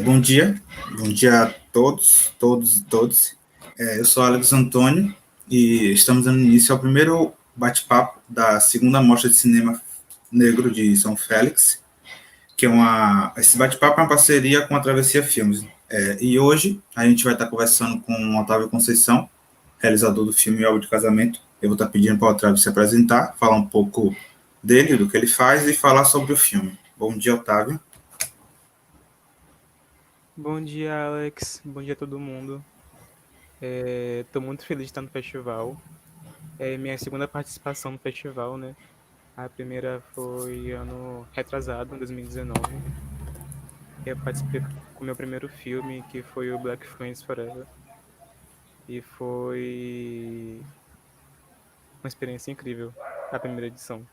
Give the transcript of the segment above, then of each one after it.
Bom dia a todos e todos. Eu sou Alex Antônio e estamos dando início ao primeiro bate-papo da segunda Mostra de Cinema Negro de São Félix, que esse bate-papo é uma parceria com a Travessia Filmes. E hoje a gente vai estar conversando com o Otávio Conceição, realizador do filme Álbum de Casamento. Eu vou estar pedindo para o Otávio se apresentar, falar um pouco dele, do que ele faz e falar sobre o filme. Bom dia, Otávio. Bom dia, Alex. Bom dia a todo mundo. Estou muito feliz de estar no festival. É minha segunda participação no festival, né? A primeira foi ano retrasado, em 2019. Eu participei com o meu primeiro filme, que foi o Black Friends Forever. E foi uma experiência incrível, a primeira edição.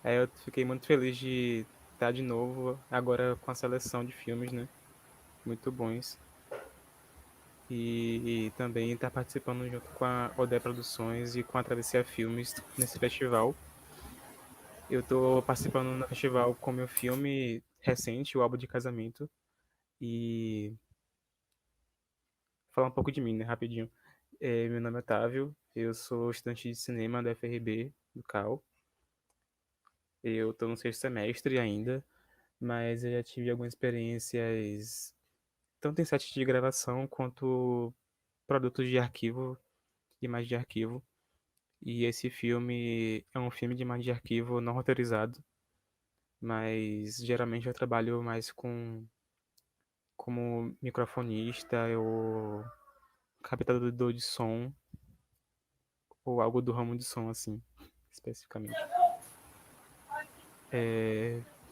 Aí eu fiquei muito feliz de estar de novo, agora com a seleção de filmes, né? Muito bons. E também estar participando junto com a Odé Produções e com a Travessia Filmes nesse festival. Eu estou participando no festival com meu filme recente, O Álbum de Casamento, e falar um pouco de mim, né, rapidinho. Meu nome é Otávio, eu sou estudante de cinema da FRB, do CAL. Eu estou no sexto semestre ainda, mas eu já tive algumas experiências, tanto em sete de gravação quanto produtos de arquivo, imagens de arquivo. E esse filme é um filme de imagem de arquivo não roteirizado, mas geralmente eu trabalho mais como microfonista ou captador de som ou algo do ramo de som assim, especificamente.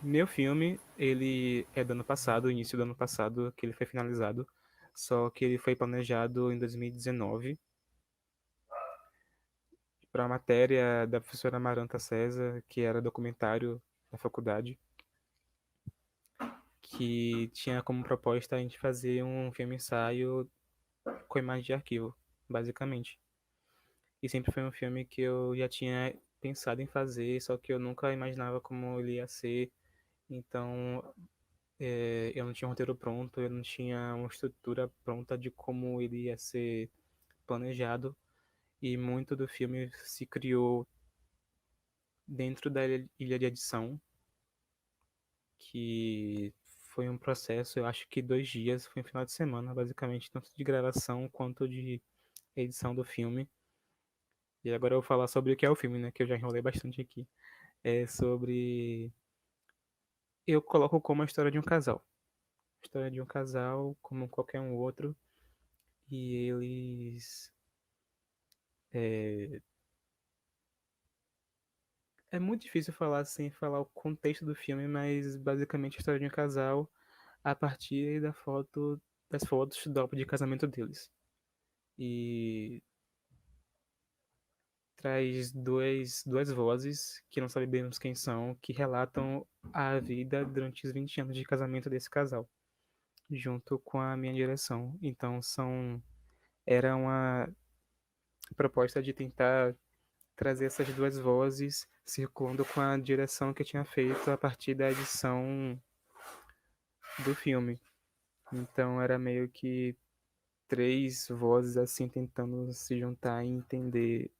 Meu filme, ele é do ano passado, início do ano passado, que ele foi finalizado, só que ele foi planejado em 2019 para a matéria da professora Maranta César, que era documentário da faculdade, que tinha como proposta a gente fazer um filme ensaio com imagem de arquivo, basicamente. E sempre foi um filme que eu já tinha pensado em fazer, só que eu nunca imaginava como ele ia ser. Então, eu não tinha um roteiro pronto, eu não tinha uma estrutura pronta de como ele ia ser planejado. E muito do filme se criou dentro da ilha de edição, que foi um processo, eu acho que 2 dias, foi um final de semana, basicamente, tanto de gravação quanto de edição do filme. E agora eu vou falar sobre o que é o filme, né? Que eu já enrolei bastante aqui. É sobre. Eu coloco como a história de um casal. História de um casal, como qualquer um outro. E eles. É, é muito difícil falar sem falar o contexto do filme, mas basicamente a história de um casal a partir das fotos do álbum de casamento deles. E traz duas vozes que não sabemos quem são, que relatam a vida durante os 20 anos de casamento desse casal, junto com a minha direção. Então era uma proposta de tentar trazer essas duas vozes circulando com a direção que eu tinha feito a partir da edição do filme. Então era meio que três vozes assim tentando se juntar e entender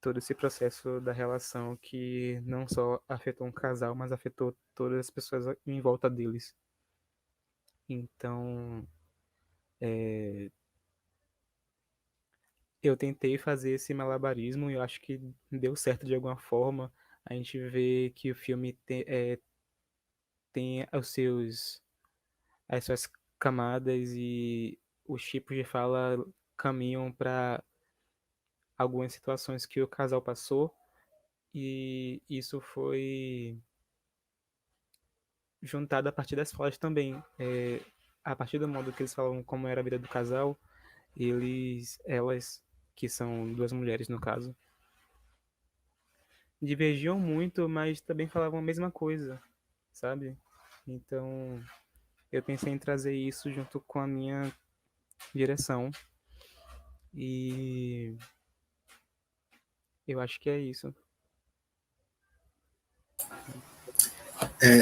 todo esse processo da relação que não só afetou um casal, mas afetou todas as pessoas em volta deles. Então, eu tentei fazer esse malabarismo e eu acho que deu certo de alguma forma. A gente vê que o filme tem as suas camadas e os tipos de fala caminham para algumas situações que o casal passou e isso foi juntado a partir das falas também. A partir do modo que eles falam como era a vida do casal, elas, que são duas mulheres no caso, divergiam muito, mas também falavam a mesma coisa, sabe? Então, eu pensei em trazer isso junto com a minha direção e eu acho que é isso.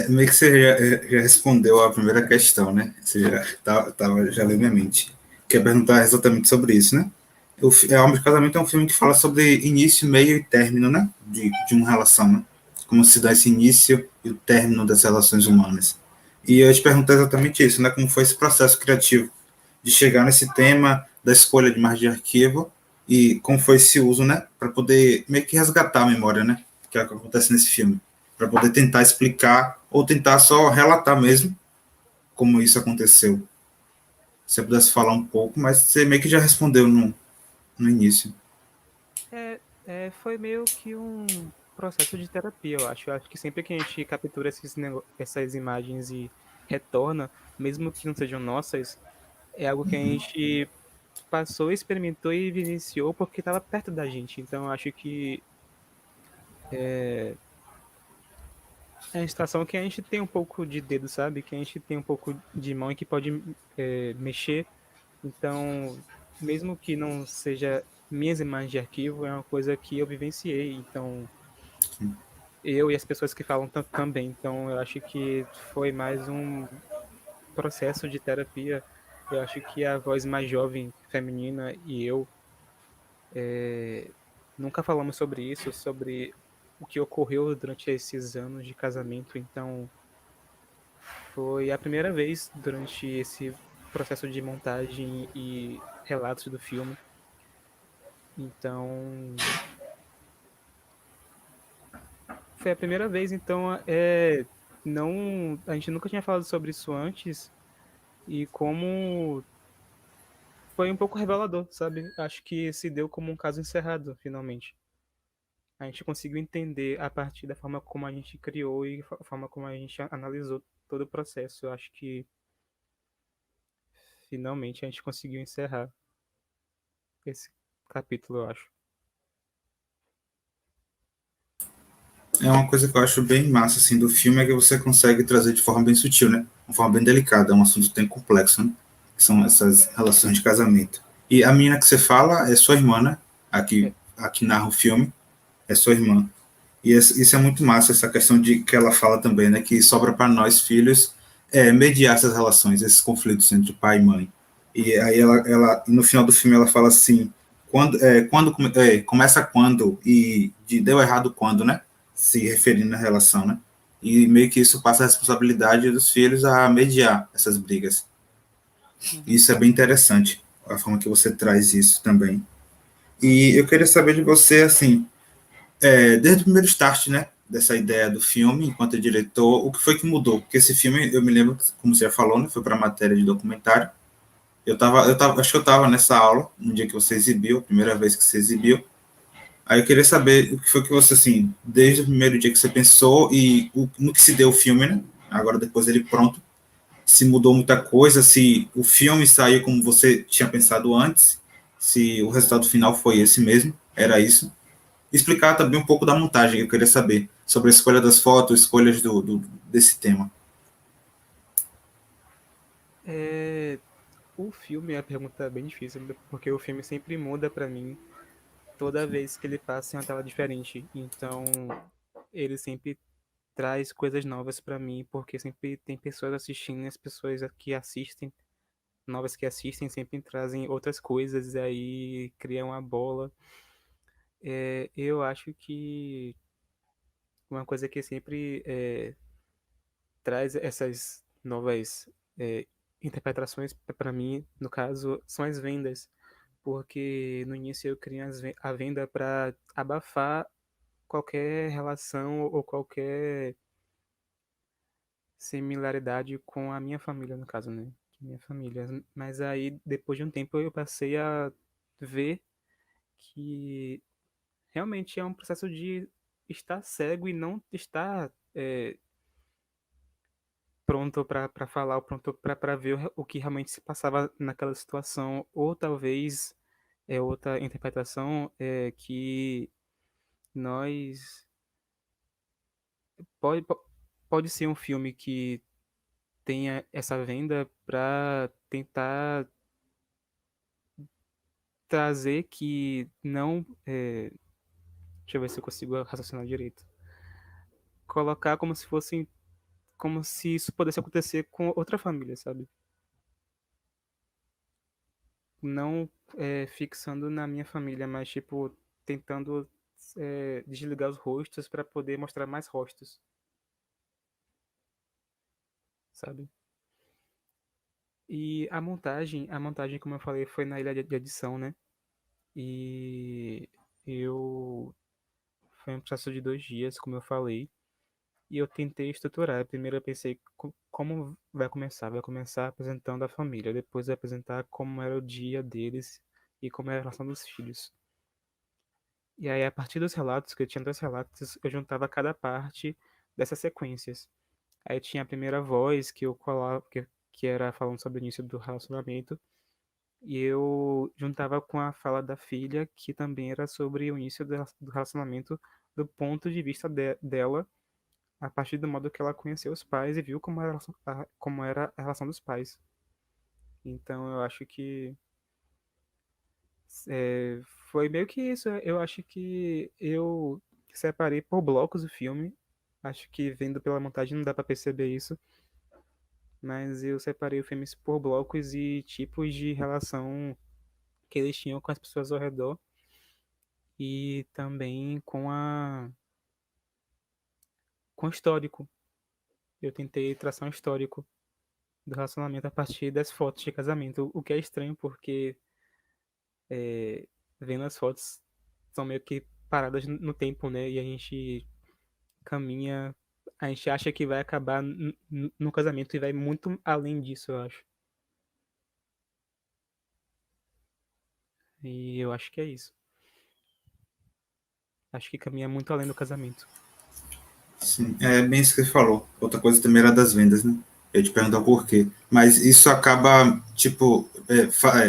Meio que você já respondeu a primeira questão, né? Você já leu minha mente. Quer perguntar exatamente sobre isso, né? Alma de Casamento é um filme que fala sobre início, meio e término, né? De uma relação, né? Como se dá esse início e o término das relações humanas. E eu te pergunto exatamente isso, né? Como foi esse processo criativo de chegar nesse tema da escolha de margem de arquivo e como foi esse uso, né? Para poder meio que resgatar a memória, né? Que é o que acontece nesse filme para poder tentar explicar ou tentar só relatar mesmo como isso aconteceu. Se você pudesse falar um pouco, mas você meio que já respondeu no início. Foi meio que um processo de terapia, eu acho. Eu acho que sempre que a gente captura essas imagens e retorna, mesmo que não sejam nossas, é algo que a gente passou, experimentou e vivenciou porque estava perto da gente. Então, eu acho que é uma situação que a gente tem um pouco de dedo, sabe? Que a gente tem um pouco de mão e que pode mexer. Então, mesmo que não seja minhas imagens de arquivo, é uma coisa que eu vivenciei. Então, eu e as pessoas que falam também. Então, eu acho que foi mais um processo de terapia. Eu acho que a voz mais jovem, feminina, e eu nunca falamos sobre isso, sobre o que ocorreu durante esses anos de casamento. Então, foi a primeira vez durante esse processo de montagem e relatos do filme. Então, foi a primeira vez. Então, não, a gente nunca tinha falado sobre isso antes. E como foi um pouco revelador, sabe? Acho que se deu como um caso encerrado, finalmente. A gente conseguiu entender a partir da forma como a gente criou e a forma como a gente analisou todo o processo. Eu acho que finalmente a gente conseguiu encerrar esse capítulo, eu acho. É uma coisa que eu acho bem massa assim do filme é que você consegue trazer de forma bem sutil, né? Uma forma bem delicada, é um assunto bem complexo, né? Que são essas relações de casamento. E a menina que você fala é sua irmã, né? É. Aqui narra o filme, é sua irmã. E isso é muito massa, essa questão de que ela fala também, né? Que sobra para nós, filhos, mediar essas relações, esses conflitos entre pai e mãe. E aí no final do filme, ela fala assim, começa quando e deu errado quando, né? Se referindo à relação, né? E meio que isso passa a responsabilidade dos filhos a mediar essas brigas. E Uhum. isso é bem interessante, a forma que você traz isso também. E eu queria saber de você, assim, desde o primeiro start, né, dessa ideia do filme, enquanto diretor, o que foi que mudou? Porque esse filme, eu me lembro, como você já falou, né, foi para a matéria de documentário. Acho que eu estava nessa aula, no dia que você exibiu, a primeira vez que você exibiu. Aí eu queria saber o que foi que você, assim, desde o primeiro dia que você pensou e no que se deu o filme, né, agora depois ele pronto, se mudou muita coisa, se o filme saiu como você tinha pensado antes, se o resultado final foi esse mesmo, era isso explicar também um pouco da montagem, que eu queria saber, sobre a escolha das fotos, escolhas desse tema. É, o filme, a pergunta é bem difícil, porque o filme sempre muda pra mim toda vez que ele passa em uma tela diferente. Então, ele sempre traz coisas novas pra mim, porque sempre tem pessoas assistindo, e as pessoas que assistem, novas que assistem, sempre trazem outras coisas, e aí criam uma bola. Eu acho que uma coisa que sempre traz essas novas interpretações para mim, no caso, são as vendas, porque no início eu criei a venda para abafar qualquer relação ou qualquer similaridade com a minha família, no caso, né? Minha família. Mas aí, depois de um tempo, eu passei a ver que realmente é um processo de estar cego e não estar pronto para falar, ou pronto para ver o que realmente se passava naquela situação, ou talvez outra interpretação é que nós pode pode ser um filme que tenha essa venda para tentar trazer que não deixa eu ver se eu consigo raciocinar direito. Colocar como se fossem como se isso pudesse acontecer com outra família, sabe? Não fixando na minha família, mas tipo tentando desligar os rostos para poder mostrar mais rostos, sabe? E a montagem, como eu falei, foi na ilha de edição, né? E eu foi um processo de 2 dias, como eu falei. E eu tentei estruturar. Primeiro eu pensei como vai começar. Vai começar apresentando a família, depois vai apresentar como era o dia deles e como era a relação dos filhos. E aí, a partir dos relatos, que eu tinha 2 relatos, eu juntava cada parte dessas sequências. Aí tinha a primeira voz que eu colava, que era falando sobre o início do relacionamento, e eu juntava com a fala da filha, que também era sobre o início do relacionamento, do ponto de vista dela, a partir do modo que ela conheceu os pais e viu como era como era a relação dos pais. Então eu acho que foi meio que isso. Eu acho que eu separei por blocos o filme. Acho que vendo pela montagem não dá pra perceber isso. Mas eu separei o filme por blocos e tipos de relação que eles tinham com as pessoas ao redor. E também com o histórico. Eu tentei traçar um histórico do relacionamento a partir das fotos de casamento. O que é estranho porque é, vendo as fotos são meio que paradas no tempo, né? E a gente caminha, a gente acha que vai acabar no casamento e vai muito além disso, eu acho. E eu acho que é isso. Acho que caminha muito além do casamento. Sim, é bem isso que você falou. Outra coisa também era das vendas, né? Eu ia te perguntar o porquê. Mas isso acaba, tipo,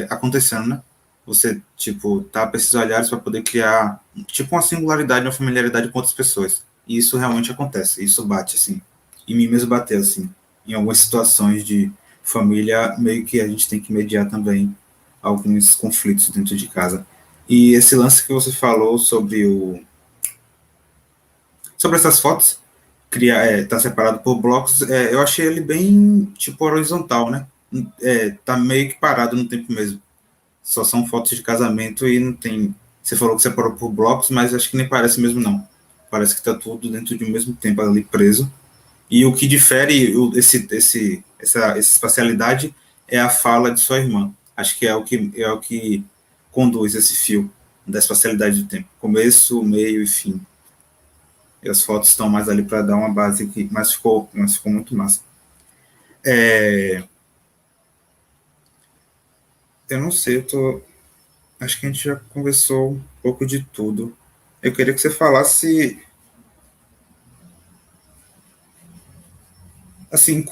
acontecendo, né? Você, tipo, tá para esses olhares para poder criar, tipo, uma singularidade, uma familiaridade com outras pessoas. E isso realmente acontece. Isso bate, assim. Em mim mesmo bateu, assim. Em algumas situações de família, meio que a gente tem que mediar também alguns conflitos dentro de casa. E esse lance que você falou sobre essas fotos, tá separado por blocos, eu achei ele bem tipo horizontal, né? Tá meio que parado no tempo mesmo. Só são fotos de casamento e não tem. Você falou que separou por blocos, mas acho que nem parece mesmo não. Parece que tá tudo dentro de um mesmo tempo ali preso. E o que difere essa espacialidade é a fala de sua irmã. Acho que é o que conduz esse fio da espacialidade do tempo. Começo, meio e fim. E as fotos estão mais ali para dar uma base aqui, mas ficou muito massa. É, eu não sei, acho que a gente já conversou um pouco de tudo. Eu queria que você falasse, assim,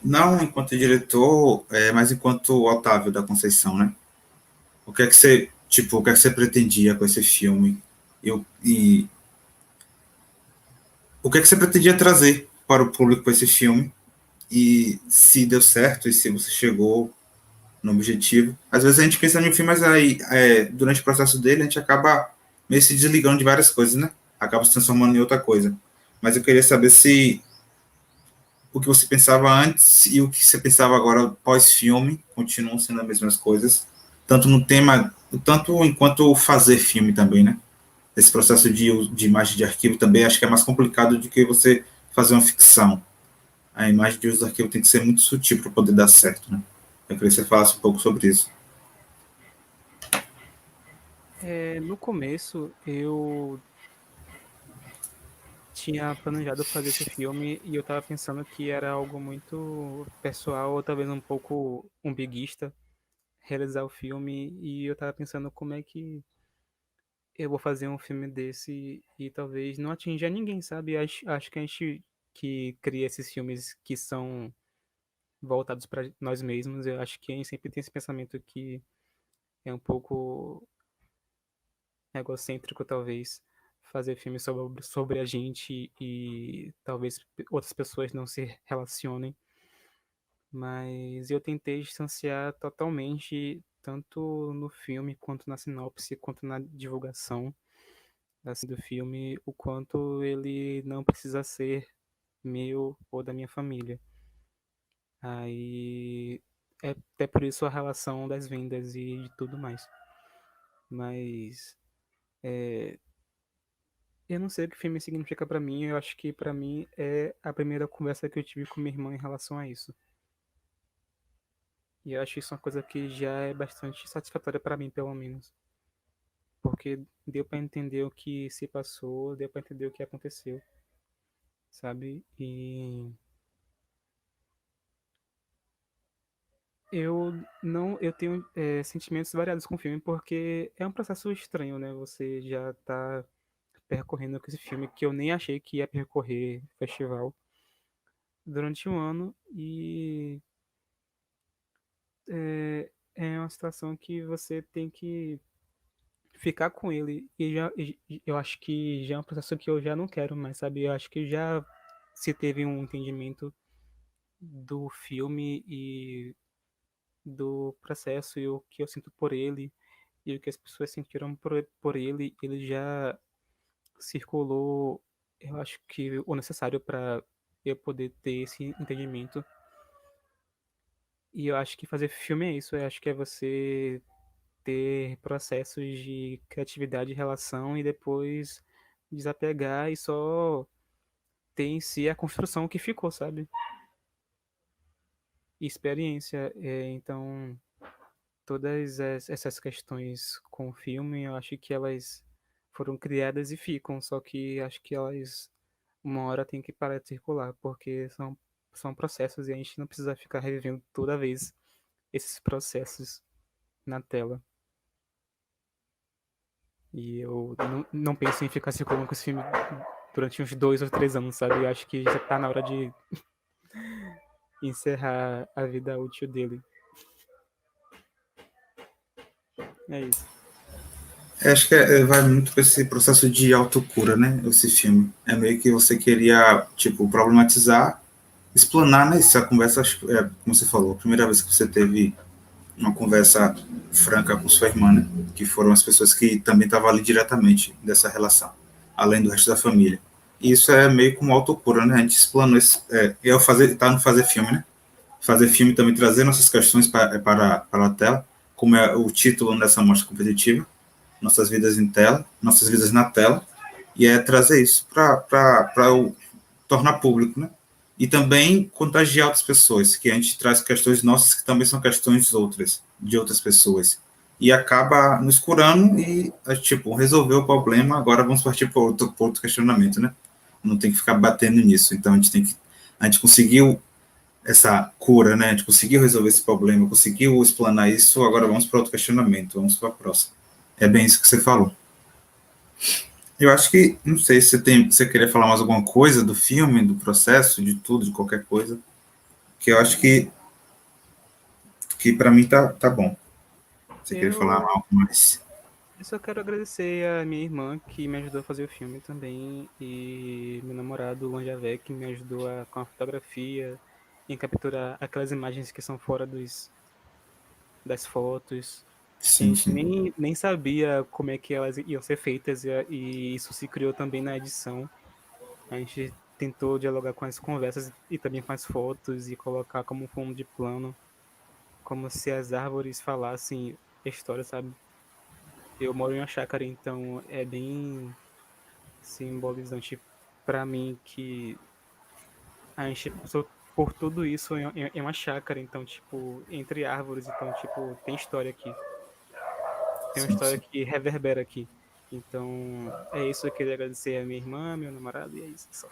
não enquanto diretor, mas enquanto Otávio da Conceição, né? O que é que você pretendia com esse filme? E o que é que você pretendia trazer para o público com esse filme? E se deu certo, e se você chegou no objetivo. Às vezes a gente pensa no filme, mas aí, durante o processo dele, a gente acaba meio se desligando de várias coisas, né? Acaba se transformando em outra coisa. Mas eu queria saber se o que você pensava antes e o que você pensava agora pós-filme continuam sendo as mesmas coisas, tanto no tema, tanto enquanto fazer filme também, né? Esse processo de imagem de arquivo também acho que é mais complicado do que você fazer uma ficção. A imagem de uso do arquivo tem que ser muito sutil para poder dar certo, né? Eu queria que você falasse um pouco sobre isso. No começo, eu tinha planejado fazer esse filme e eu tava pensando que era algo muito pessoal, ou talvez um pouco umbiguista, realizar o filme, e eu tava pensando como é que eu vou fazer um filme desse e talvez não atinja ninguém, sabe? Acho que a gente que cria esses filmes que são voltados para nós mesmos, eu acho que a gente sempre tem esse pensamento que é um pouco egocêntrico, talvez, fazer filmes sobre a gente e talvez outras pessoas não se relacionem. Mas eu tentei distanciar totalmente, tanto no filme, quanto na sinopse, quanto na divulgação assim, do filme, o quanto ele não precisa ser meu ou da minha família. Aí é até por isso a relação das vendas e de tudo mais. Mas é, eu não sei o que filme significa pra mim. Eu acho que pra mim é a primeira conversa que eu tive com minha irmã em relação a isso. E eu acho isso uma coisa que já é bastante satisfatória pra mim, pelo menos. Porque deu pra entender o que se passou, deu pra entender o que aconteceu, sabe? E eu não, eu tenho sentimentos variados com o filme porque é um processo estranho, né? Você já tá percorrendo com esse filme que eu nem achei que ia percorrer festival durante um ano e é uma situação que você tem que ficar com ele e eu acho que já é um processo que eu já não quero mais, sabe? Eu acho que já se teve um entendimento do filme e do processo e o que eu sinto por ele e o que as pessoas sentiram por ele já circulou, eu acho que o necessário para eu poder ter esse entendimento. E eu acho que fazer filme é isso, eu acho que é você ter processos de criatividade e relação e depois desapegar e só ter em si a construção que ficou, sabe? E experiência. Então, todas essas questões com o filme, eu acho que elas foram criadas e ficam, só que acho que elas uma hora tem que parar de circular, porque são processos e a gente não precisa ficar revivendo toda vez esses processos na tela. E eu não penso em ficar circulando com esse filme durante uns 2 ou 3 anos, sabe? Eu acho que já tá na hora de encerrar a vida útil dele. É isso. Acho que vai muito para esse processo de autocura, né? Esse filme. É meio que você queria, tipo, problematizar, explanar, né? Essa conversa, como você falou, a primeira vez que você teve uma conversa franca com sua irmã, né? Que foram as pessoas que também estavam ali diretamente dessa relação, além do resto da família. E isso é meio como autocura, né? A gente explanou isso. Eu tá no fazer filme, né? Fazer filme também trazer nossas questões para a tela, como é o título dessa mostra competitiva, nossas vidas em tela, nossas vidas na tela, e é trazer isso para tornar público, né? E também contagiar outras pessoas, que a gente traz questões nossas que também são questões outras, de outras pessoas. E acaba nos curando e, tipo, resolveu o problema, agora vamos partir para outro questionamento, né? Não tem que ficar batendo nisso. Então a gente conseguiu essa cura, né? A gente conseguiu resolver esse problema, conseguiu explanar isso, agora vamos para outro questionamento, vamos para a próxima. É bem isso que você falou. Eu acho que, não sei se você queria falar mais alguma coisa do filme, do processo, de tudo, de qualquer coisa, que eu acho que para mim tá bom. Você queria falar Eu algo mais? só quero agradecer a minha irmã que me ajudou a fazer o filme também e meu namorado, o Anjavé, que me ajudou com a fotografia, em capturar aquelas imagens que são fora das fotos, que a Sim, gente sim. nem sabia como é que elas iam ser feitas e isso se criou também na edição. A gente tentou dialogar com as conversas e também com as fotos e colocar como fundo de plano, como se as árvores falassem a história, sabe? Eu moro em uma chácara, então é bem simbolizante para mim que a gente passou por tudo isso em uma chácara, então, tipo, entre árvores, então, tipo, tem história aqui. Tem uma Sim, história sim. que reverbera aqui. Então, é isso. Eu queria agradecer a minha irmã, meu namorado, e é isso só.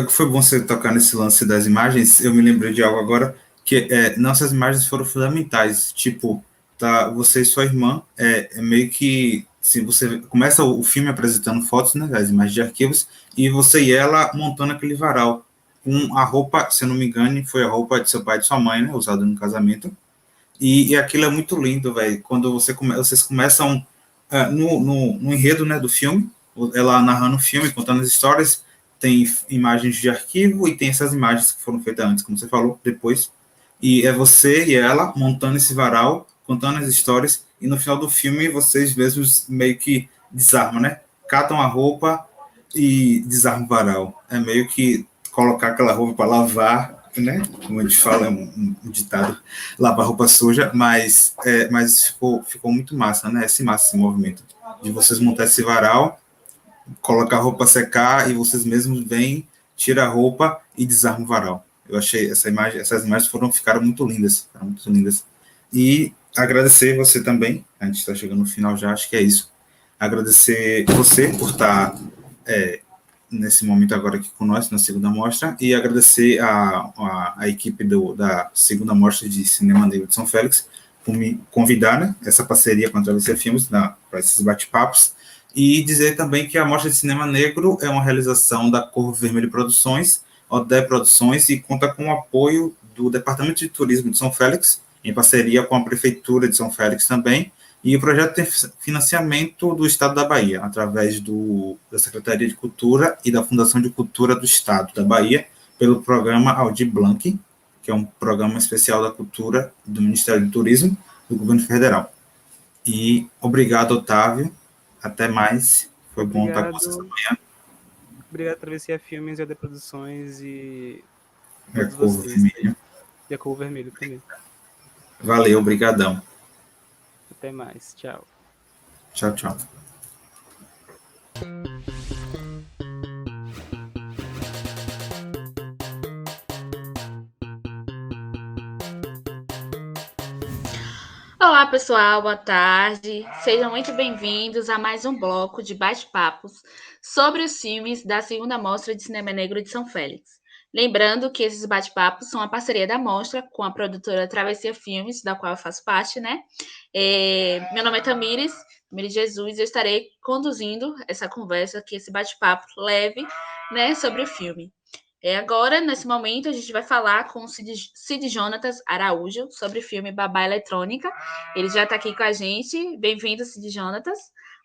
Foi bom você tocar nesse lance das imagens. Eu me lembrei de algo agora que nossas imagens foram fundamentais. Tipo, tá, você e sua irmã é meio que se você começa o filme apresentando fotos, né, as imagens de arquivos, e você e ela montando aquele varal com a roupa, se eu não me engano, foi a roupa de seu pai e de sua mãe, né, usada no casamento. E aquilo é muito lindo, velho. Quando vocês começam no enredo, né, do filme, ela narrando o filme, contando as histórias, tem imagens de arquivo e tem essas imagens que foram feitas antes, como você falou, depois. E é você e ela montando esse varal, contando as histórias, e no final do filme vocês mesmos meio que desarmam, né? Catam a roupa, e desarma o varal. É meio que colocar aquela roupa para lavar, né? Como a gente fala, é um ditado, lavar roupa suja, mas ficou muito massa, né? Esse movimento de vocês montar esse varal, colocar a roupa secar e vocês mesmos vêm, tira a roupa e desarma o varal. Eu achei essas imagens ficaram muito lindas, ficaram muito lindas. E agradecer você também, a gente está chegando no final já, acho que é isso. Agradecer você por estar nesse momento agora aqui com nós, na segunda mostra, e agradecer a equipe da segunda mostra de Cinema Negro de São Félix por me convidar, né, essa parceria com a Travessia Filmes para esses bate-papos, e dizer também que a Mostra de Cinema Negro é uma realização da Cor Vermelho Produções, ODE Produções, e conta com o apoio do Departamento de Turismo de São Félix, em parceria com a Prefeitura de São Félix também, e o projeto tem financiamento do Estado da Bahia, através da Secretaria de Cultura e da Fundação de Cultura do Estado da Bahia, pelo programa Aldir Blanc, que é um programa especial da cultura do Ministério do Turismo do Governo Federal. E obrigado, Otávio. Até mais. Foi bom estar com vocês Obrigado. amanhã. Obrigado, Travessia Filmes e AD Produções e É todos Corvo vocês. Vermelho. E a Cor Vermelho também. Valeu, obrigadão. Até mais. Tchau. Tchau, tchau. Olá, pessoal, boa tarde. Sejam muito bem-vindos a mais um bloco de bate-papos sobre os filmes da segunda Mostra de Cinema Negro de São Félix. Lembrando que esses bate-papos são a parceria da mostra com a produtora Travessia Filmes, da qual eu faço parte, né? Meu nome é Tamires Jesus, e eu estarei conduzindo essa conversa aqui, esse bate-papo leve, né, sobre o filme. Agora, nesse momento, a gente vai falar com o Cid Jonatas Araújo sobre o filme Babá Eletrônica. Ele já está aqui com a gente. Bem-vindo, Cid Jonatas,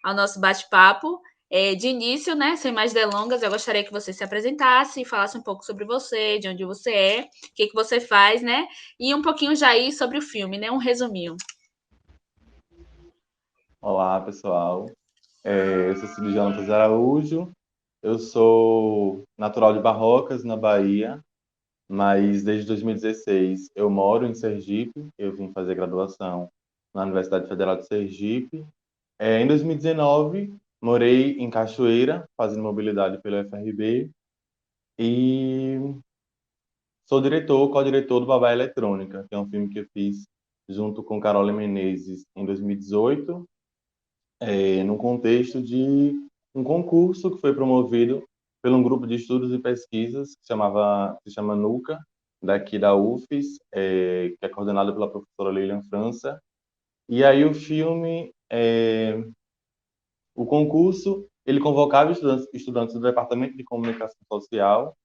ao nosso bate-papo. De início, né, sem mais delongas, eu gostaria que você se apresentasse e falasse um pouco sobre você, de onde você é, o que você faz, né? E um pouquinho já aí sobre o filme, né? Um resuminho. Olá, pessoal. Eu sou Cid Jonatas Araújo. Eu sou natural de Barrocas, na Bahia, mas desde 2016 eu moro em Sergipe. Eu vim fazer graduação na Universidade Federal de Sergipe. Em 2019, morei em Cachoeira, fazendo mobilidade pelo FRB, e sou co-diretor do Babá Eletrônica, que é um filme que eu fiz junto com Carola Menezes em 2018, num contexto de um concurso que foi promovido por um grupo de estudos e pesquisas que se chama NUCA, daqui da UFES, que é coordenado pela professora Lilian França. E aí o concurso, ele convocava estudantes do Departamento de Comunicação Social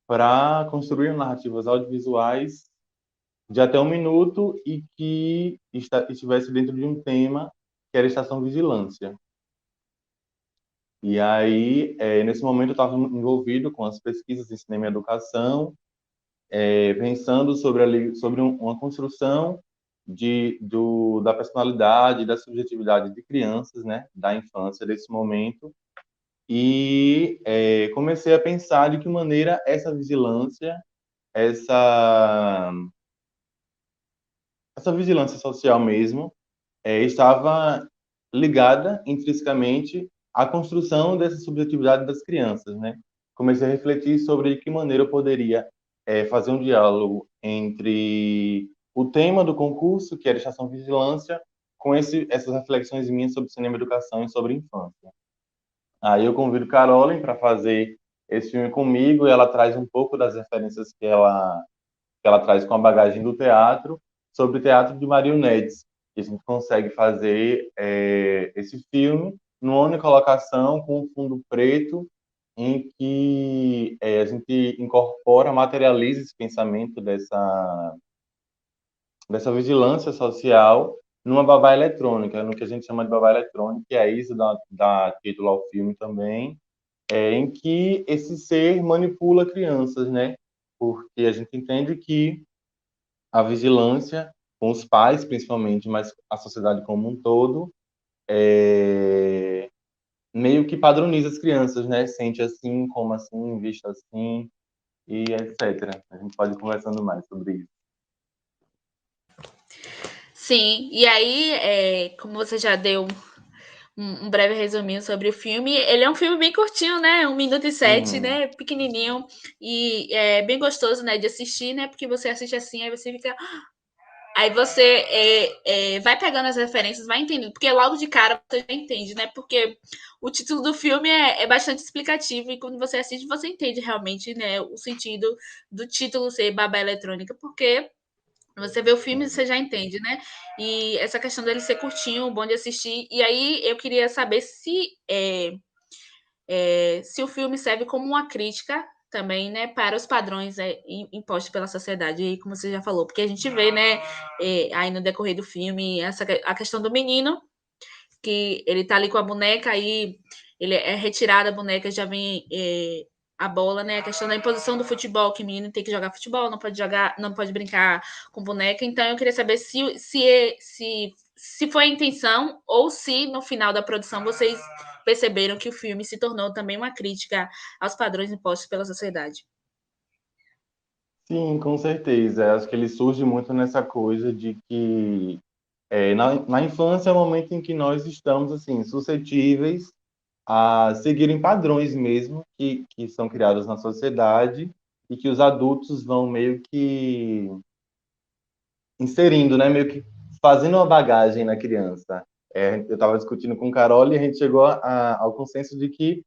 para construir narrativas audiovisuais de até 1 minuto e que estivesse dentro de um tema que era estação vigilância. E aí, nesse momento, eu estava envolvido com as pesquisas em cinema e educação, pensando sobre uma construção da personalidade, da subjetividade de crianças, né, da infância, desse momento. E comecei a pensar de que maneira essa, essa vigilância social mesmo, estava ligada intrinsecamente à construção dessa subjetividade das crianças, né? Comecei a refletir sobre de que maneira eu poderia fazer um diálogo entre o tema do concurso, que era Estação Vigilância, com essas reflexões minhas sobre cinema e educação e sobre infância. Aí eu convido Caroline para fazer esse filme comigo, e ela traz um pouco das referências que ela traz com a bagagem do teatro, sobre o teatro de marionetes. E a gente consegue fazer esse filme numa única locação, com um fundo preto, em que a gente incorpora, materializa esse pensamento dessa vigilância social numa babá eletrônica, no que a gente chama de babá eletrônica, e a Isa dá título ao filme também, em que esse ser manipula crianças, né? Porque a gente entende que a vigilância, com os pais principalmente, mas a sociedade como um todo, meio que padroniza as crianças, né? Sente assim, como assim, vista assim, e etc. A gente pode ir conversando mais sobre isso. Sim, e aí, como você já deu um breve resuminho sobre o filme, ele é um filme bem curtinho, né? 1 minuto e 7, Uhum. né? Pequenininho e é bem gostoso, né? De assistir, né? Porque você assiste assim, aí você fica. Aí você vai pegando as referências, vai entendendo, porque logo de cara você já entende, né? Porque o título do filme é bastante explicativo e quando você assiste, você entende realmente, né, o sentido do título ser Babá Eletrônica, porque você vê o filme e Sim. você já entende, né? E essa questão dele ser curtinho, bom de assistir. E aí eu queria saber se o filme serve como uma crítica também, né, para os padrões impostos pela sociedade, e como você já falou, porque a gente vê, né, aí no decorrer do filme, a questão do menino, que ele tá ali com a boneca, aí ele é retirado a boneca, já vem a bola, né? A questão da imposição do futebol, que o menino tem que jogar futebol, não pode jogar, não pode brincar com boneca. Então eu queria saber se foi a intenção ou se no final da produção vocês perceberam que o filme se tornou também uma crítica aos padrões impostos pela sociedade. Sim, com certeza. Acho que ele surge muito nessa coisa de que na infância é o momento em que nós estamos assim suscetíveis a seguirem padrões mesmo que são criados na sociedade e que os adultos vão meio que inserindo, né? Meio que fazendo uma bagagem na criança. Eu estava discutindo com Carol e a gente chegou ao consenso de que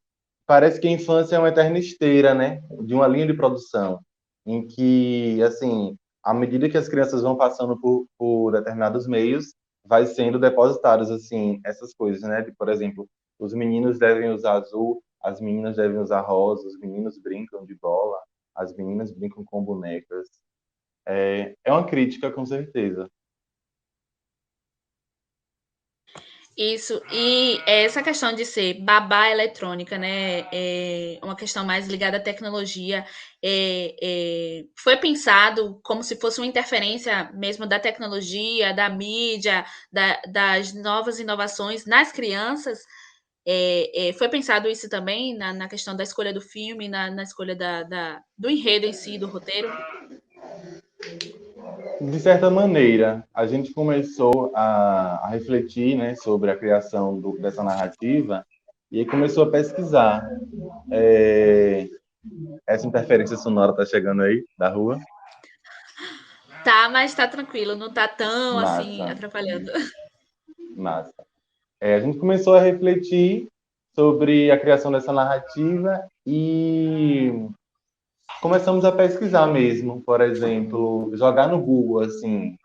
parece que a infância é uma eterna esteira, né? De uma linha de produção, em que, assim, à medida que as crianças vão passando por determinados meios, vai sendo depositados, assim, essas coisas, né? Por exemplo, os meninos devem usar azul, as meninas devem usar rosa, os meninos brincam de bola, as meninas brincam com bonecas. É uma crítica, com certeza. Isso, e essa questão de ser babá eletrônica, né, é uma questão mais ligada à tecnologia, foi pensado como se fosse uma interferência mesmo da tecnologia, da mídia, das novas inovações nas crianças. Foi pensado isso também na questão da escolha do filme, na escolha do enredo em si, do roteiro? De certa maneira, a gente começou a refletir, né, sobre a criação dessa narrativa e aí começou a pesquisar. É, Essa interferência sonora tá chegando aí da rua? Tá, mas tá tranquilo, não tá tão assim Massa, atrapalhando. massa. A gente começou a refletir sobre a criação dessa narrativa e começamos a pesquisar mesmo, por exemplo, jogar no Google, assim,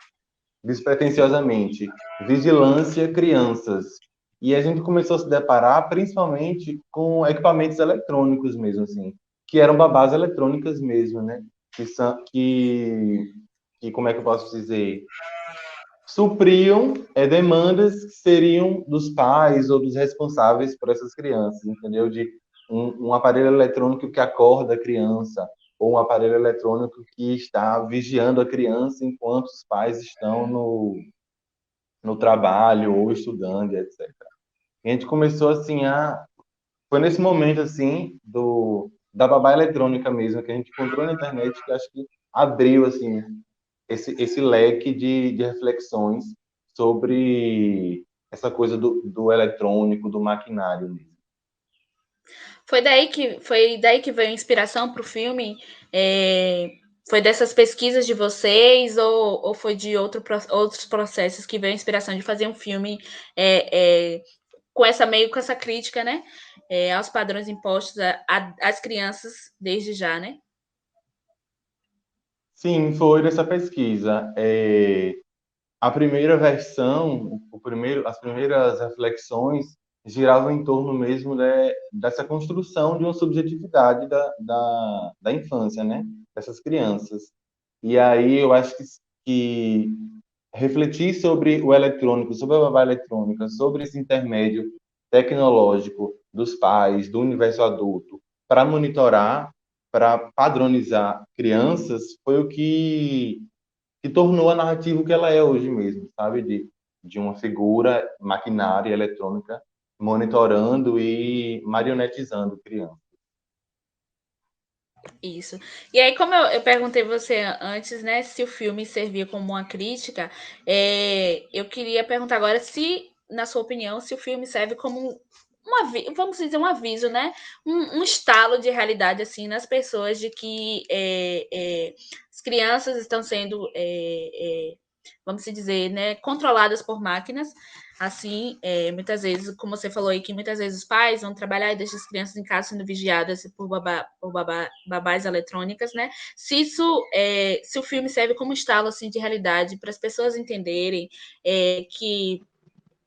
despretensiosamente, vigilância crianças. E a gente começou a se deparar principalmente com equipamentos eletrônicos mesmo, assim, que eram babás eletrônicas mesmo, né? Que como é que eu posso dizer? Supriam demandas que seriam dos pais ou dos responsáveis por essas crianças, entendeu? De um aparelho eletrônico que acorda a criança, ou um aparelho eletrônico que está vigiando a criança enquanto os pais estão no trabalho ou estudando, etc. E a gente começou assim foi nesse momento assim da babá eletrônica mesmo que a gente encontrou na internet que acho que abriu assim esse leque de reflexões sobre essa coisa do eletrônico, do maquinário mesmo. Foi daí que veio a inspiração para o filme? Foi dessas pesquisas de vocês ou foi de outros processos que veio a inspiração de fazer um filme com essa crítica, né? Aos padrões impostos às crianças desde já, né? Sim, foi dessa pesquisa. A primeira versão, as primeiras reflexões giravam em torno mesmo dessa construção de uma subjetividade da infância, né? Dessas crianças. E aí eu acho que refletir sobre o eletrônico, sobre a babá eletrônica, sobre esse intermédio tecnológico dos pais, do universo adulto, para monitorar, para padronizar crianças, foi o que tornou a narrativa o que ela é hoje mesmo, sabe? De uma figura maquinária eletrônica monitorando e marionetizando crianças. Isso. E aí, como eu perguntei você antes, né, se o filme servia como uma crítica, eu queria perguntar agora se, na sua opinião, se o filme serve como vamos dizer, um aviso, né? Um estalo de realidade, assim, nas pessoas de que as crianças estão sendo, vamos dizer, né, controladas por máquinas. Assim, muitas vezes, como você falou aí, que muitas vezes os pais vão trabalhar e deixam as crianças em casa sendo vigiadas babás eletrônicas, né? Se o filme serve como estalo assim de realidade para as pessoas entenderem que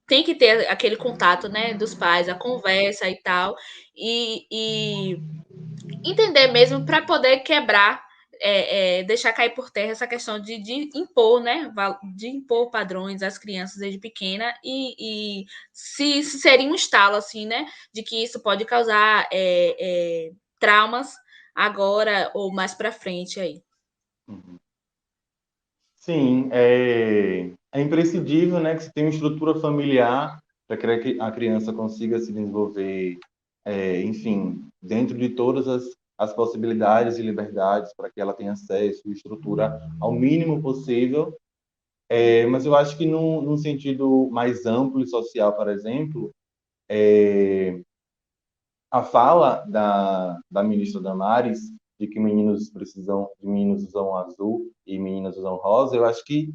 tem que ter aquele contato, né, dos pais, a conversa e tal, e entender mesmo para poder quebrar, deixar cair por terra essa questão de impor, né, de impor padrões às crianças desde pequena e se seria um estalo assim, né, de que isso pode causar traumas agora ou mais para frente aí. Uhum. Sim, é imprescindível, né, que se tenha uma estrutura familiar para que a criança consiga se desenvolver, enfim, dentro de todas as possibilidades e liberdades para que ela tenha acesso e estrutura ao mínimo possível. Mas eu acho que num sentido mais amplo e social, por exemplo, a fala da ministra Damares de que meninos usam azul e meninas usam rosa, eu acho que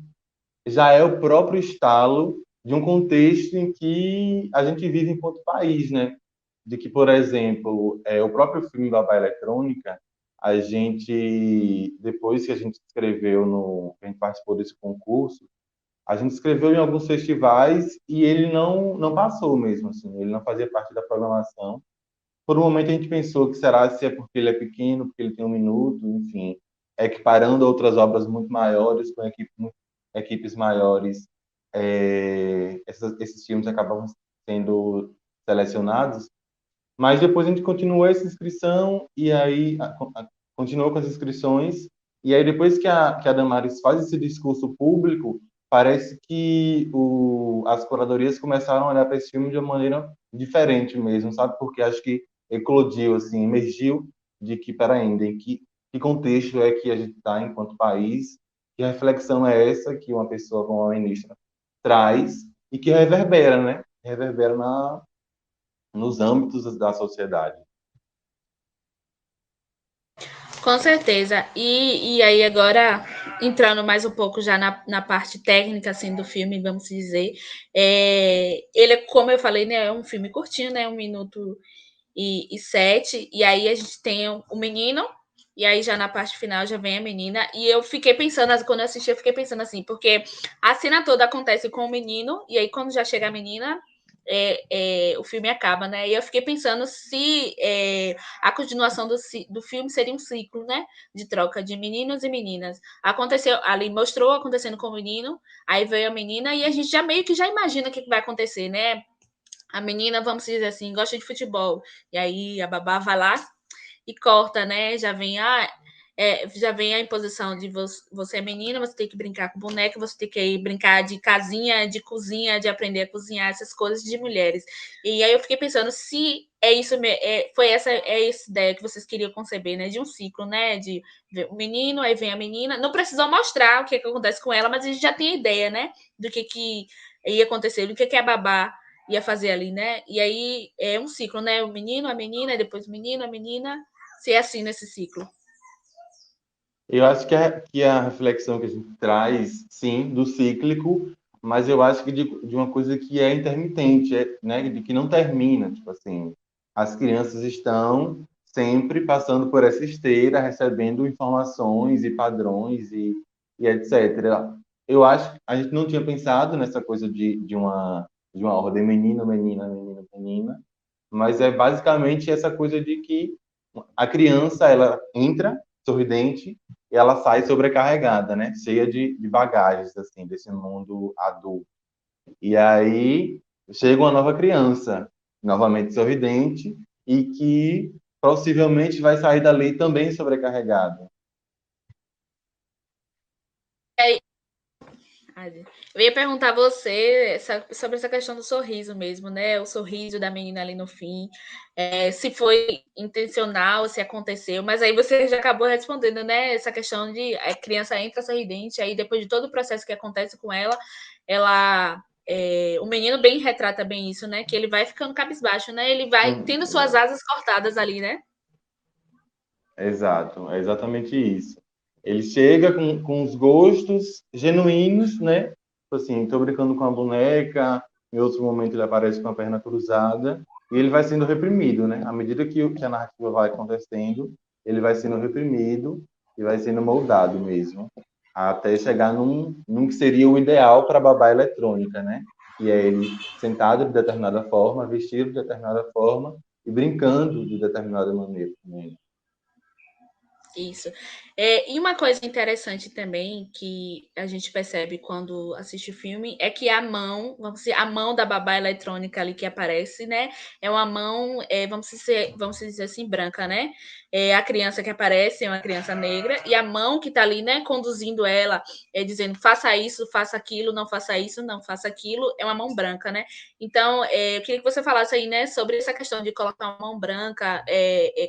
já é o próprio estalo de um contexto em que a gente vive enquanto país, né? De que, por exemplo, o próprio filme Babá Eletrônica, a gente, depois que a gente a gente participou desse concurso, a gente escreveu em alguns festivais e ele não passou mesmo, assim, ele não fazia parte da programação. Por um momento a gente pensou que será se é porque ele é pequeno, porque ele tem 1 minuto, enfim, equiparando outras obras muito maiores com equipes maiores, esses filmes acabam sendo selecionados. Mas depois a gente continuou essa inscrição e aí continuou com as inscrições e aí depois que a Damares faz esse discurso público, parece que as curadorias começaram a olhar para esse filme de uma maneira diferente mesmo, sabe? Porque acho que eclodiu, assim, emergiu de que, peraí, em que contexto é que a gente está enquanto país, que reflexão é essa que uma pessoa como a ministra traz e que reverbera, né? Reverbera nos âmbitos da sociedade. Com certeza. E aí, agora, entrando mais um pouco já na parte técnica assim, do filme, vamos dizer, ele, como eu falei, né, é um filme curtinho, né, 1 minuto e 7, e aí a gente tem o menino, e aí já na parte final já vem a menina, e eu fiquei pensando, quando eu assisti, eu fiquei pensando assim, porque a cena toda acontece com o menino, e aí quando já chega a menina, o filme acaba, né? E eu fiquei pensando se a continuação do filme seria um ciclo, né? De troca de meninos e meninas. Aconteceu ali, mostrou acontecendo com o menino, aí veio a menina, e a gente já meio que já imagina o que vai acontecer, né? A menina, vamos dizer assim, gosta de futebol. E aí a babá vai lá e corta, né? Já vem a imposição de você é menina, você tem que brincar com boneca, você tem que ir brincar de casinha, de cozinha, de aprender a cozinhar, essas coisas de mulheres. E aí eu fiquei pensando se é isso, foi essa ideia que vocês queriam conceber, né? De um ciclo, né? De o menino, aí vem a menina. Não precisou mostrar o que acontece com ela, mas a gente já tem a ideia, né? Do que ia acontecer, do que a babá ia fazer ali, né? E aí é um ciclo, né? O menino, a menina, depois o menino, a menina, se é assim nesse ciclo. Eu acho que a reflexão que a gente traz, sim, do cíclico, mas eu acho que de uma coisa que é intermitente, né, de que não termina, tipo assim, as crianças estão sempre passando por essa esteira, recebendo informações e padrões e etc. Eu acho que a gente não tinha pensado nessa coisa de uma ordem menino, menina, menino, menina, mas é basicamente essa coisa de que a criança, ela entra sorridente e ela sai sobrecarregada, né? Cheia de bagagens, assim, desse mundo adulto. E aí chega uma nova criança, novamente sorridente, e que possivelmente vai sair dali também sobrecarregada. Eu ia perguntar a você sobre essa questão do sorriso mesmo, né? O sorriso da menina ali no fim, se foi intencional, se aconteceu, mas aí você já acabou respondendo, né? Essa questão de a criança entra sorridente, aí depois de todo o processo que acontece com ela, o menino bem retrata bem isso, né? Que ele vai ficando cabisbaixo, né? Ele vai tendo suas asas cortadas ali, né? Exato, é exatamente isso. Ele chega com os gostos genuínos, né? Tipo assim, tô brincando com a boneca, em outro momento ele aparece com a perna cruzada, e ele vai sendo reprimido, né? À medida que a narrativa vai acontecendo, ele vai sendo reprimido e vai sendo moldado mesmo, até chegar num que seria o ideal para a babá eletrônica, né? E é ele sentado de determinada forma, vestido de determinada forma e brincando de determinada maneira também. Isso. E uma coisa interessante também que a gente percebe quando assiste o filme é que a mão, vamos dizer, a mão da babá eletrônica ali que aparece, né? É uma mão, vamos dizer assim, branca, né? A criança que aparece é uma criança negra, e a mão que tá ali, né, conduzindo ela, dizendo faça isso, faça aquilo, não faça isso, não faça aquilo, é uma mão branca, né? Então, eu queria que você falasse aí, né, sobre essa questão de colocar uma mão branca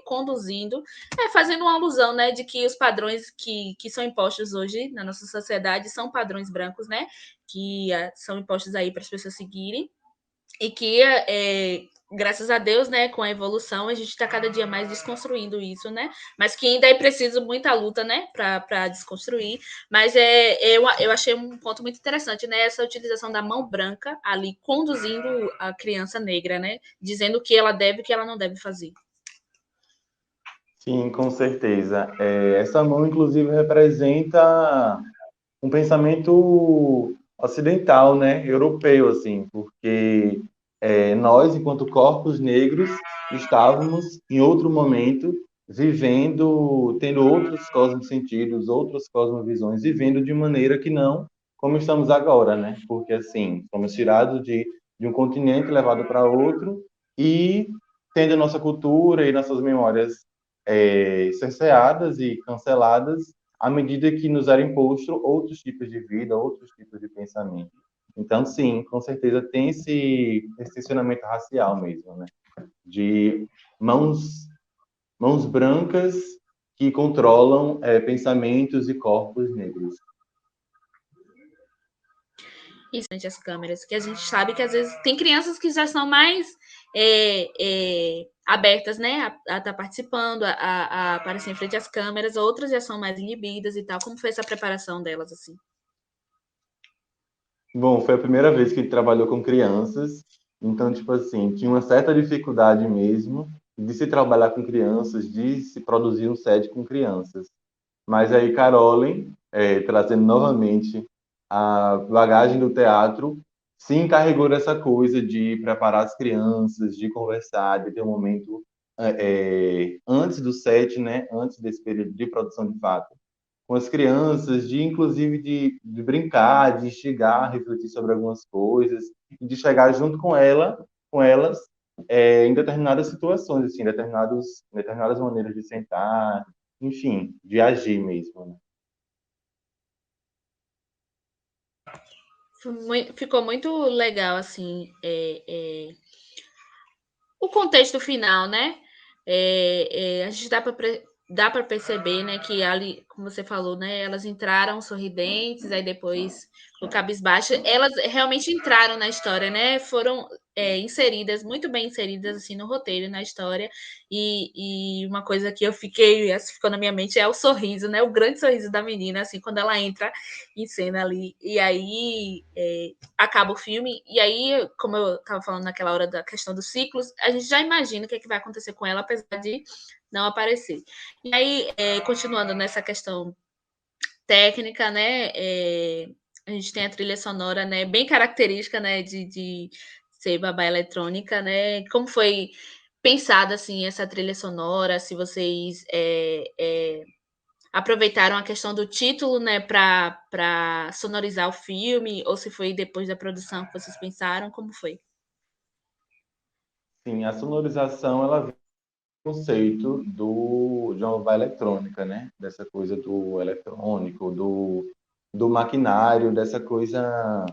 conduzindo fazendo uma alusão, né, de que os padrões que são impostos hoje na nossa sociedade são padrões brancos, né, que são impostos aí para as pessoas seguirem, e que, graças a Deus, né, com a evolução, a gente está cada dia mais desconstruindo isso, né, mas que ainda é preciso muita luta, né, para desconstruir, mas eu achei um ponto muito interessante, né, essa utilização da mão branca ali conduzindo a criança negra, né, dizendo o que ela deve e o que ela não deve fazer. Sim, com certeza. Essa mão, inclusive, representa um pensamento ocidental, né, europeu, assim, porque nós, enquanto corpos negros, estávamos em outro momento vivendo, tendo outros cosmos-sentidos, outras cosmovisões, vivendo de maneira que não como estamos agora, né? Porque assim, fomos tirados de um continente levado para outro e tendo nossa cultura e nossas memórias cerceadas e canceladas à medida que nos era imposto outros tipos de vida, outros tipos de pensamento. Então, sim, com certeza tem esse tensionamento racial mesmo, né? De mãos brancas que controlam pensamentos e corpos negros. Isso, as câmeras, que a gente sabe que às vezes tem crianças que já são mais abertas, né, a estar participando, a aparecer em frente às câmeras, outras já são mais inibidas e tal. Como foi essa preparação delas, assim? Bom, foi a primeira vez que ele trabalhou com crianças, então, tipo assim, tinha uma certa dificuldade mesmo de se trabalhar com crianças, de se produzir um set com crianças. Mas aí Caroline, trazendo novamente a bagagem do teatro, se encarregou dessa coisa de preparar as crianças, de conversar, de ter um momento antes do set, né, antes desse período de produção de fato, com as crianças, de inclusive de brincar, de instigar, refletir sobre algumas coisas, e de chegar junto com elas, em determinadas situações, assim, determinadas maneiras de sentar, enfim, de agir mesmo, né? Ficou muito legal, assim, o contexto final, né? A gente dá para perceber, né, que ali, como você falou, né, elas entraram sorridentes, aí depois o cabisbaixo, elas realmente entraram na história, né? Foram inseridas, muito bem inseridas assim no roteiro, na história. E uma coisa que eu fiquei, assim, ficou na minha mente é o sorriso, né? O grande sorriso da menina, assim, quando ela entra em cena ali. E aí acaba o filme, e aí, como eu estava falando naquela hora da questão dos ciclos, a gente já imagina o que, é que vai acontecer com ela, apesar de não aparecer. E aí, continuando nessa questão técnica, né, a gente tem a trilha sonora, né, bem característica, né, de ser babá eletrônica, né, como foi pensada, assim, essa trilha sonora, se vocês aproveitaram a questão do título, né, para sonorizar o filme, ou se foi depois da produção que vocês pensaram, como foi? Sim, a sonorização, ela vem do conceito de uma eletrônica, né? Dessa coisa do eletrônico, do maquinário, dessa coisa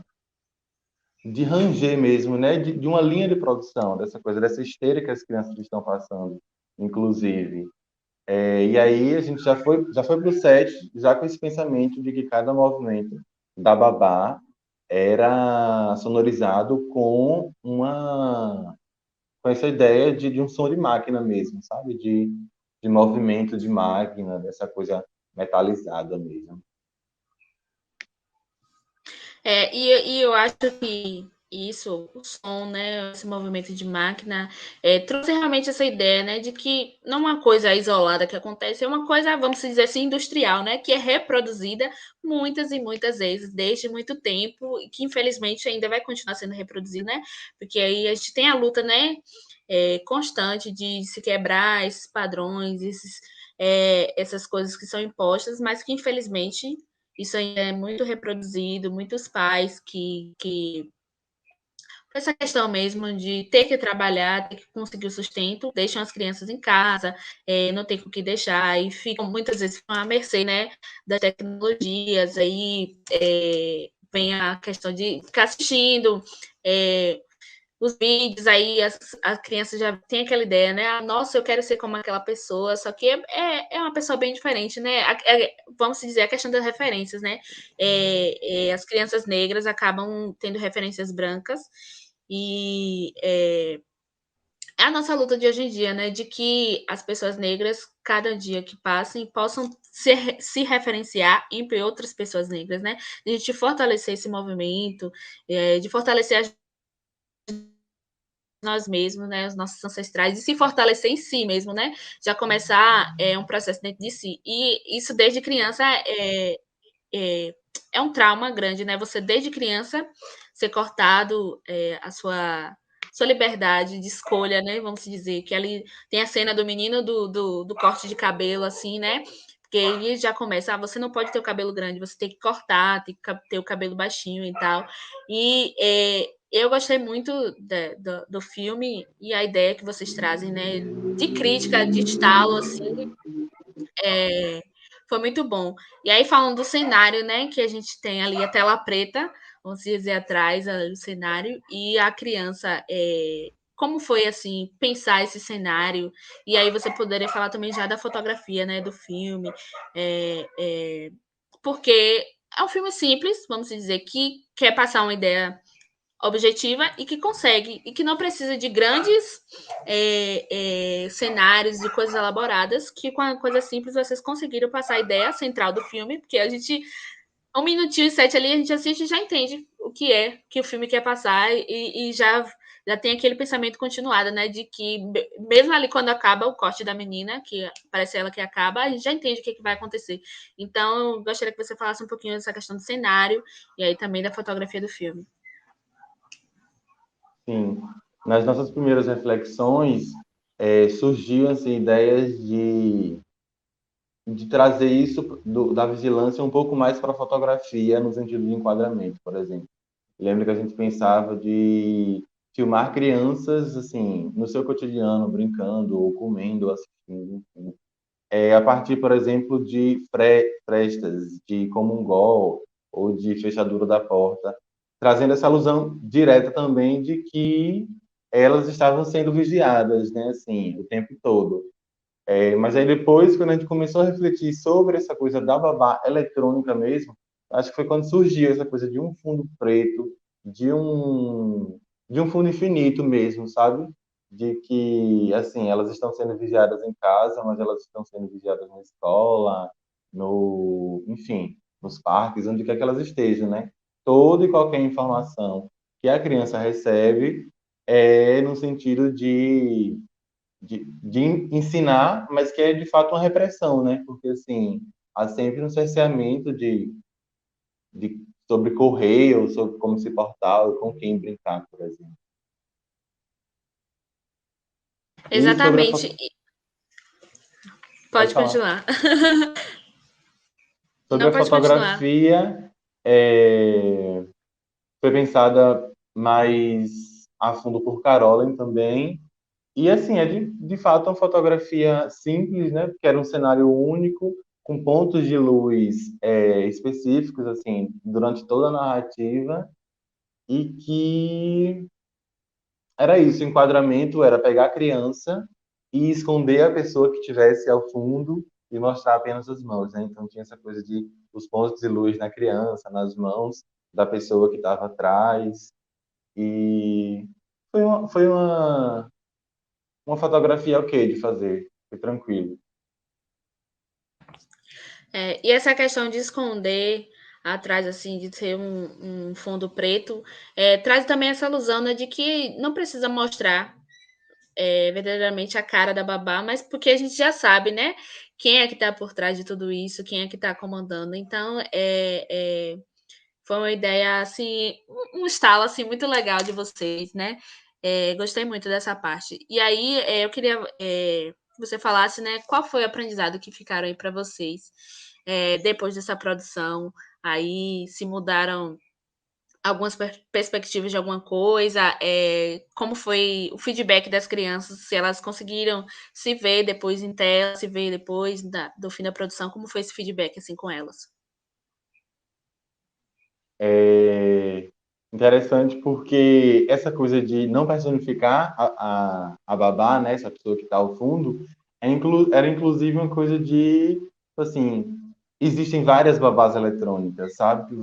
de ranger mesmo, né? De uma linha de produção, dessa coisa, dessa esteira que as crianças estão passando, inclusive. E aí a gente já foi para o set, já com esse pensamento de que cada movimento da babá era sonorizado com essa ideia de um som de máquina mesmo, sabe? De movimento de máquina, dessa coisa metalizada mesmo. E eu acho que isso, o som, né, esse movimento de máquina, trouxe realmente essa ideia, né, de que não é uma coisa isolada que acontece, é uma coisa, vamos dizer assim, industrial, né, que é reproduzida muitas e muitas vezes, desde muito tempo, e que infelizmente ainda vai continuar sendo reproduzida, né, porque aí a gente tem a luta, né, constante de se quebrar esses padrões, essas coisas que são impostas, mas que infelizmente isso ainda é muito reproduzido, muitos pais que essa questão mesmo de ter que trabalhar, ter que conseguir o sustento, deixam as crianças em casa, não tem com o que deixar, e ficam muitas vezes à mercê, né, das tecnologias, aí vem a questão de ficar assistindo, os vídeos, aí a criança já tem aquela ideia, né? Ah, nossa, eu quero ser como aquela pessoa, só que é uma pessoa bem diferente, né? Vamos dizer, a questão das referências, né? As crianças negras acabam tendo referências brancas e é a nossa luta de hoje em dia, né? De que as pessoas negras, cada dia que passem, possam se referenciar em outras pessoas negras, né? De a gente fortalecer esse movimento, de fortalecer nós mesmos, né, os nossos ancestrais, e se fortalecer em si mesmo, né, já começar um processo dentro de si. E isso desde criança é, é um trauma grande, né? Você desde criança ser cortado a sua liberdade de escolha, né? Vamos dizer que ali tem a cena do menino do corte de cabelo, assim, né? Porque ele já começa, você não pode ter o cabelo grande, você tem que cortar, tem que ter o cabelo baixinho e tal. E eu gostei muito do filme e a ideia que vocês trazem, né? De crítica, de estalo, assim, foi muito bom. E aí, falando do cenário, né? Que a gente tem ali a tela preta, vamos dizer, atrás do cenário, e a criança. Como foi, assim, pensar esse cenário? E aí você poderia falar também já da fotografia, né? Do filme. Porque é um filme simples, vamos dizer, que quer passar uma ideia objetiva e que consegue, e que não precisa de grandes cenários e coisas elaboradas, que com a coisa simples vocês conseguiram passar a ideia central do filme, porque a gente, 1 minutinho e 7 ali, a gente assiste e já entende o que é que o filme quer passar e já tem aquele pensamento continuado, né, de que mesmo ali quando acaba o corte da menina, que parece ela que acaba, a gente já entende o que vai acontecer. Então, eu gostaria que você falasse um pouquinho dessa questão do cenário e aí também da fotografia do filme. Sim, nas nossas primeiras reflexões surgiam assim, ideias de trazer isso da vigilância um pouco mais para a fotografia, no sentido de enquadramento, por exemplo. Lembro que a gente pensava de filmar crianças assim no seu cotidiano, brincando, ou comendo, ou assistindo, enfim. A partir, por exemplo, de frestas, de comungol ou de fechadura da porta, trazendo essa alusão direta também de que elas estavam sendo vigiadas, né, assim, o tempo todo. Mas aí depois, quando a gente começou a refletir sobre essa coisa da babá eletrônica mesmo, acho que foi quando surgiu essa coisa de um fundo preto, de um fundo infinito mesmo, sabe? De que, assim, elas estão sendo vigiadas em casa, mas elas estão sendo vigiadas na escola, enfim, nos parques, onde quer que elas estejam, né? Toda e qualquer informação que a criança recebe é no sentido de ensinar, mas que é de fato uma repressão, né? Porque assim, há sempre um cerceamento sobre correr, ou sobre como se portar, ou com quem brincar, por exemplo. E sobre a Exatamente. pode Pode falar. continuar. Sobre Não a pode continuar. fotografia, foi pensada mais a fundo por Caroline também. E assim, é de fato uma fotografia simples, né? Porque era um cenário único, com pontos de luz específicos, assim, durante toda a narrativa, e que era isso, o enquadramento era pegar a criança e esconder a pessoa que estivesse ao fundo e mostrar apenas as mãos, né? Então tinha essa coisa de os pontos de luz na criança, nas mãos da pessoa que estava atrás, e foi uma fotografia ok de fazer, foi tranquilo. E essa questão de esconder atrás, assim, de ter um fundo preto, traz também essa ilusão, né, de que não precisa mostrar verdadeiramente a cara da babá, mas porque a gente já sabe, né, quem é que está por trás de tudo isso, quem é que está comandando. Então, foi uma ideia, assim, um estalo, assim, muito legal de vocês, né? Gostei muito dessa parte. E aí, eu queria que você falasse, né, qual foi o aprendizado que ficaram aí para vocês depois dessa produção. Aí, se mudaram algumas perspectivas de alguma coisa, como foi o feedback das crianças, se elas conseguiram se ver depois em tela, se ver depois do fim da produção, como foi esse feedback, assim, com elas? É interessante porque essa coisa de não personificar a babá, né, essa pessoa que está ao fundo, era inclusive uma coisa de, tipo assim, existem várias babás eletrônicas, sabe?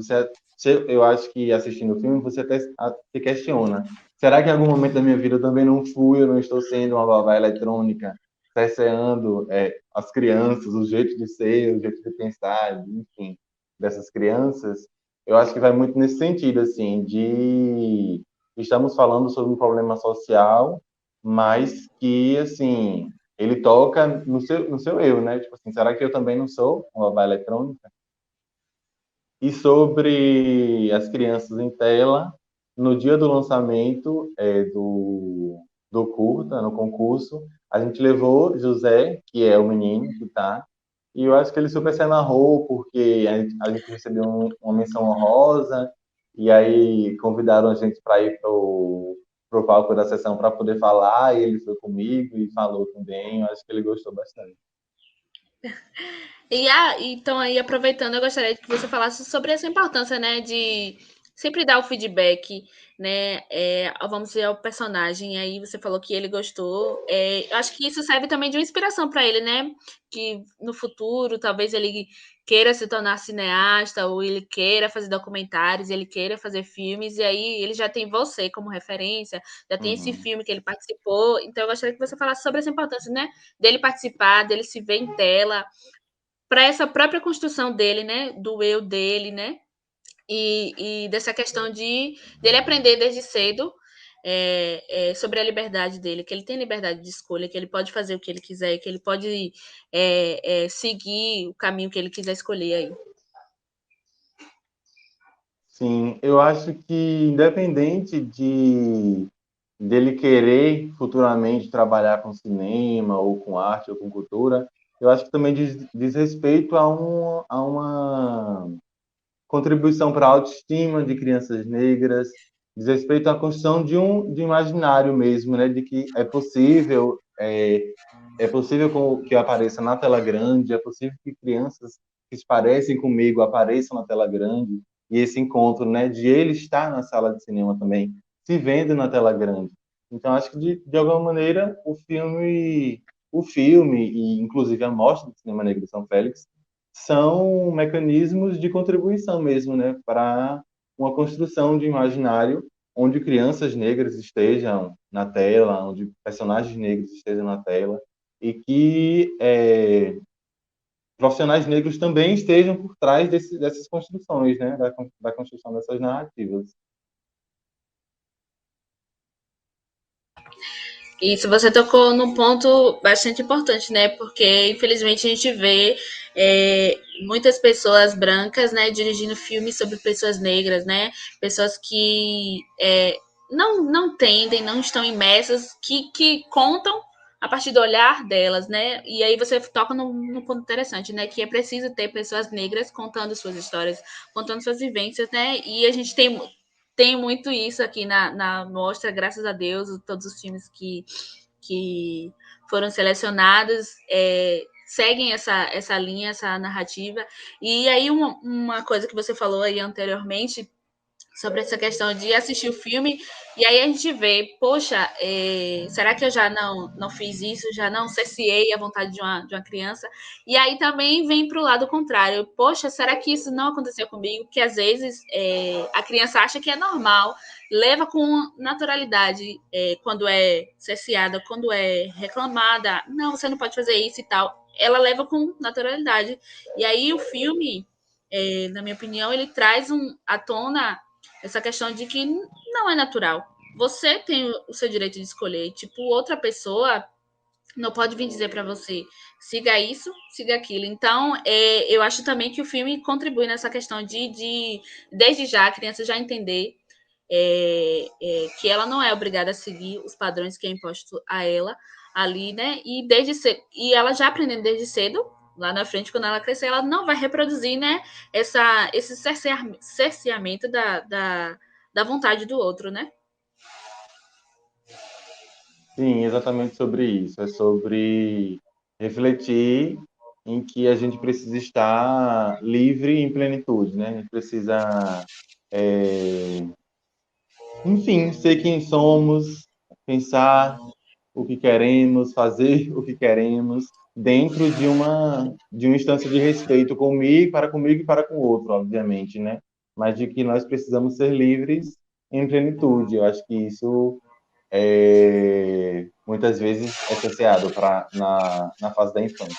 Eu acho que assistindo o filme você até se questiona, será que em algum momento da minha vida eu também não fui, eu não estou sendo uma babá eletrônica, cerceando as crianças, o jeito de ser, o jeito de pensar, enfim, dessas crianças? Eu acho que vai muito nesse sentido, assim, de estamos falando sobre um problema social, mas que, assim, ele toca no seu eu, né? Tipo assim, será que eu também não sou uma babá eletrônica? E sobre as crianças em tela, no dia do lançamento do curta, no concurso, a gente levou José, que é o menino que tá, e eu acho que ele super se amarrou, porque a gente recebeu uma menção honrosa, e aí convidaram a gente para ir pro palco da sessão para poder falar, e ele foi comigo e falou também, eu acho que ele gostou bastante. Então, aí, aproveitando, eu gostaria que você falasse sobre essa importância, né, de sempre dar o feedback, né, vamos dizer, ao personagem. Aí você falou que ele gostou. Eu acho que isso serve também de uma inspiração para ele, né? Que no futuro, talvez ele queira se tornar cineasta, ou ele queira fazer documentários, ele queira fazer filmes, e aí ele já tem você como referência, já tem esse Uhum. filme que ele participou. Então, eu gostaria que você falasse sobre essa importância, né, dele participar, dele se ver em tela, para essa própria construção dele, né, do eu dele, né, e dessa questão de dele aprender desde cedo sobre a liberdade dele, que ele tem liberdade de escolha, que ele pode fazer o que ele quiser, que ele pode seguir o caminho que ele quiser escolher aí. Sim, eu acho que independente dele querer futuramente trabalhar com cinema ou com arte ou com cultura, eu acho que também diz respeito a uma contribuição para a autoestima de crianças negras, diz respeito à construção de um imaginário mesmo, né, de que é possível que eu apareça na tela grande, é possível que crianças que se parecem comigo apareçam na tela grande, e esse encontro, né, de ele estar na sala de cinema também, se vendo na tela grande. Então, acho que, de alguma maneira, o filme e, inclusive, a Mostra de Cinema Negro de São Félix são mecanismos de contribuição mesmo, né, para uma construção de imaginário onde crianças negras estejam na tela, onde personagens negros estejam na tela, e que profissionais negros também estejam por trás dessas construções, né, da construção dessas narrativas. Isso, você tocou num ponto bastante importante, né? Porque, infelizmente, a gente vê muitas pessoas brancas, né, dirigindo filmes sobre pessoas negras, né? Pessoas que não entendem, não estão imersas, que contam a partir do olhar delas, né? E aí você toca num ponto interessante, né? Que é preciso ter pessoas negras contando suas histórias, contando suas vivências, né? E a gente tem muito isso aqui na mostra, graças a Deus, todos os filmes que foram selecionados seguem essa linha, essa narrativa. E aí, uma coisa que você falou aí anteriormente sobre essa questão de assistir o filme, e aí a gente vê, poxa, será que eu já não fiz isso, já não cesseei a vontade de uma criança? E aí também vem para o lado contrário, poxa, será que isso não aconteceu comigo? Porque às vezes a criança acha que é normal, leva com naturalidade quando é cesseada, quando é reclamada, não, você não pode fazer isso e tal. Ela leva com naturalidade. E aí o filme, na minha opinião, ele traz à tona essa questão de que não é natural. Você tem o seu direito de escolher. Tipo, outra pessoa não pode vir dizer para você siga isso, siga aquilo. Então, eu acho também que o filme contribui nessa questão desde já, a criança já entender que ela não é obrigada a seguir os padrões que é imposto a ela ali, né? E ela já aprendendo desde cedo, lá na frente, quando ela crescer, ela não vai reproduzir, né? Esse cerceamento da vontade do outro, né? Sim, exatamente sobre isso. É sobre refletir em que a gente precisa estar livre em plenitude, né? A gente precisa, enfim, ser quem somos, pensar o que queremos, fazer o que queremos, dentro de uma instância de respeito comigo e para com o outro, obviamente, né? Mas de que nós precisamos ser livres em plenitude. Eu acho que isso muitas vezes é cerceado na fase da infância.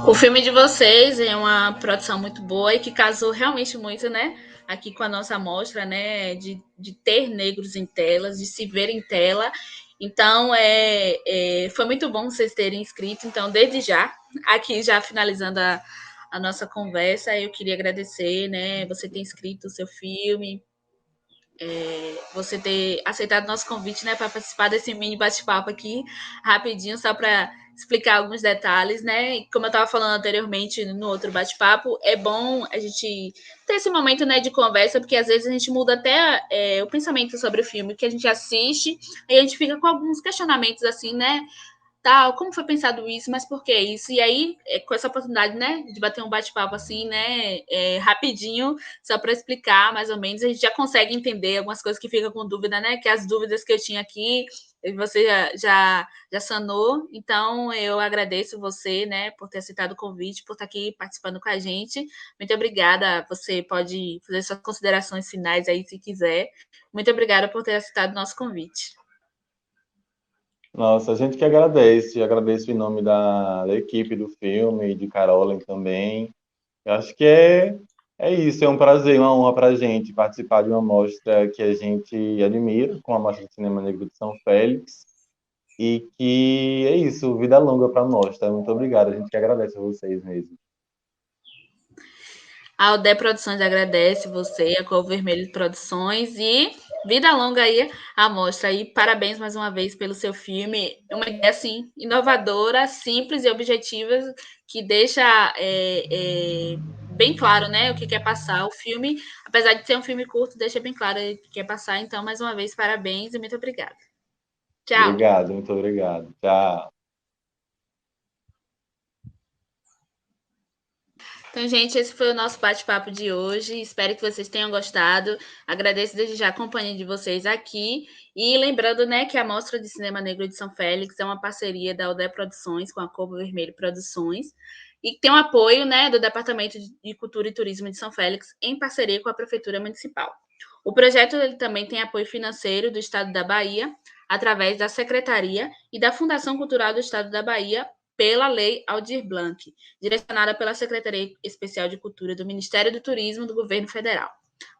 O filme de vocês é uma produção muito boa e que casou realmente muito, né? Aqui com a nossa amostra, né? De ter negros em telas, de se ver em tela. Então, foi muito bom vocês terem inscrito. Então, desde já, aqui já finalizando a nossa conversa, eu queria agradecer, né? Você ter inscrito o seu filme, você ter aceitado o nosso convite, né, para participar desse mini bate-papo aqui, rapidinho, só para explicar alguns detalhes, né? E como eu estava falando anteriormente no outro bate-papo, é bom a gente ter esse momento, né, de conversa, porque às vezes a gente muda até o pensamento sobre o filme que a gente assiste, e a gente fica com alguns questionamentos assim, né? Tal, como foi pensado isso, mas por que isso? E aí, com essa oportunidade, né, de bater um bate-papo assim, né, rapidinho, só para explicar mais ou menos, a gente já consegue entender algumas coisas que ficam com dúvida, né, que as dúvidas que eu tinha aqui, você já sanou. Então, eu agradeço você, né, por ter aceitado o convite, por estar aqui participando com a gente. Muito obrigada. Você pode fazer suas considerações finais aí, se quiser. Muito obrigada por ter aceitado o nosso convite. Nossa, a gente que agradece, agradeço em nome da equipe do filme, de Caroline também. Eu acho que é isso, é um prazer, uma honra para a gente participar de uma mostra que a gente admira, com a Mostra de Cinema Negro de São Félix, e que é isso, vida longa para a mostra. Muito obrigado, a gente que agradece a vocês mesmo. A Alde Produções agradece você, a Cor Vermelho Produções e vida longa aí a mostra. E parabéns mais uma vez pelo seu filme. Uma ideia assim inovadora, simples e objetiva que deixa bem claro, né, o que quer passar. O filme, apesar de ser um filme curto, deixa bem claro o que quer passar. Então, mais uma vez, parabéns e muito obrigada. Tchau. Obrigado, muito obrigado. Tchau. Então, gente, esse foi o nosso bate-papo de hoje. Espero que vocês tenham gostado. Agradeço desde já a companhia de vocês aqui. E lembrando, né, que a Mostra de Cinema Negro de São Félix é uma parceria da Alde Produções com a Corvo Vermelho Produções e tem o apoio, né, do Departamento de Cultura e Turismo de São Félix em parceria com a Prefeitura Municipal. O projeto ele também tem apoio financeiro do Estado da Bahia, através da Secretaria e da Fundação Cultural do Estado da Bahia, pela Lei Aldir Blanc, direcionada pela Secretaria Especial de Cultura do Ministério do Turismo do Governo Federal.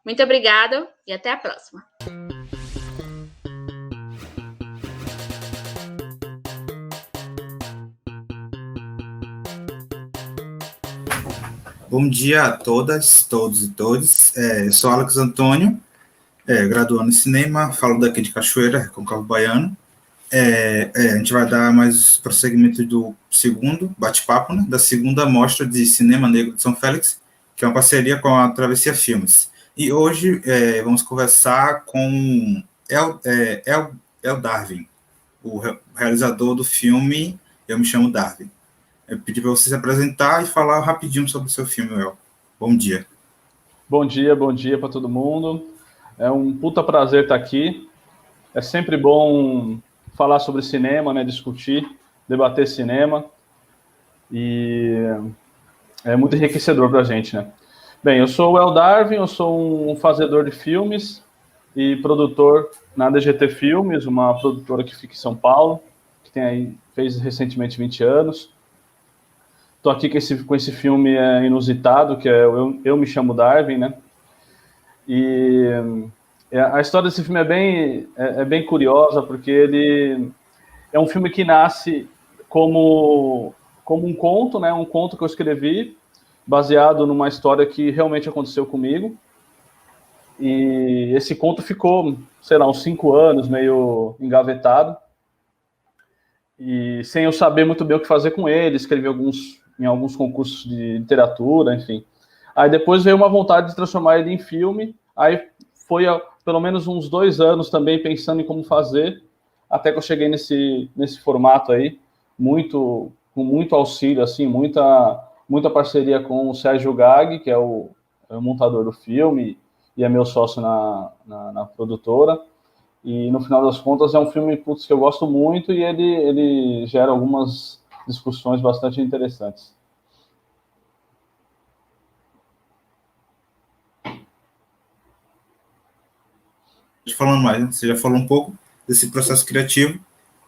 Muito obrigada e até a próxima. Bom dia a todas, todos e todos. Eu sou Alex Antônio, graduando em cinema, falo daqui de Cachoeira, Recôncavo Baiano. A gente vai dar mais prosseguimento do segundo bate-papo, né, da segunda mostra de Cinema Negro de São Félix, que é uma parceria com a Travessia Filmes. E hoje vamos conversar com El Darwin, o realizador do filme Eu me chamo Darwin. Eu pedi para você se apresentar e falar rapidinho sobre o seu filme, El. Bom dia. Bom dia para todo mundo. É um puta prazer estar aqui. É sempre bom falar sobre cinema, né? Discutir, debater cinema. E é muito enriquecedor para a gente, né? Bem, eu sou o El Darwin, eu sou um fazedor de filmes e produtor na DGT Filmes, uma produtora que fica em São Paulo, que fez recentemente 20 anos. Estou aqui com esse filme inusitado, que é Eu Me Chamo Darwin, né? E a história desse filme é bem curiosa, porque ele é um filme que nasce como um conto, né? Um conto que eu escrevi, baseado numa história que realmente aconteceu comigo. E esse conto ficou, sei lá, uns 5 anos, meio engavetado. E sem eu saber muito bem o que fazer com ele, escrevi em alguns concursos de literatura, enfim. Aí depois veio uma vontade de transformar ele em filme, aí foi pelo menos uns 2 anos também pensando em como fazer, até que eu cheguei nesse formato aí, com muito auxílio, assim, muita parceria com o Sérgio Gag, que é o montador do filme e é meu sócio na produtora. E no final das contas é um filme que eu gosto muito e ele gera algumas discussões bastante interessantes. Falando mais, né? Você já falou um pouco desse processo criativo,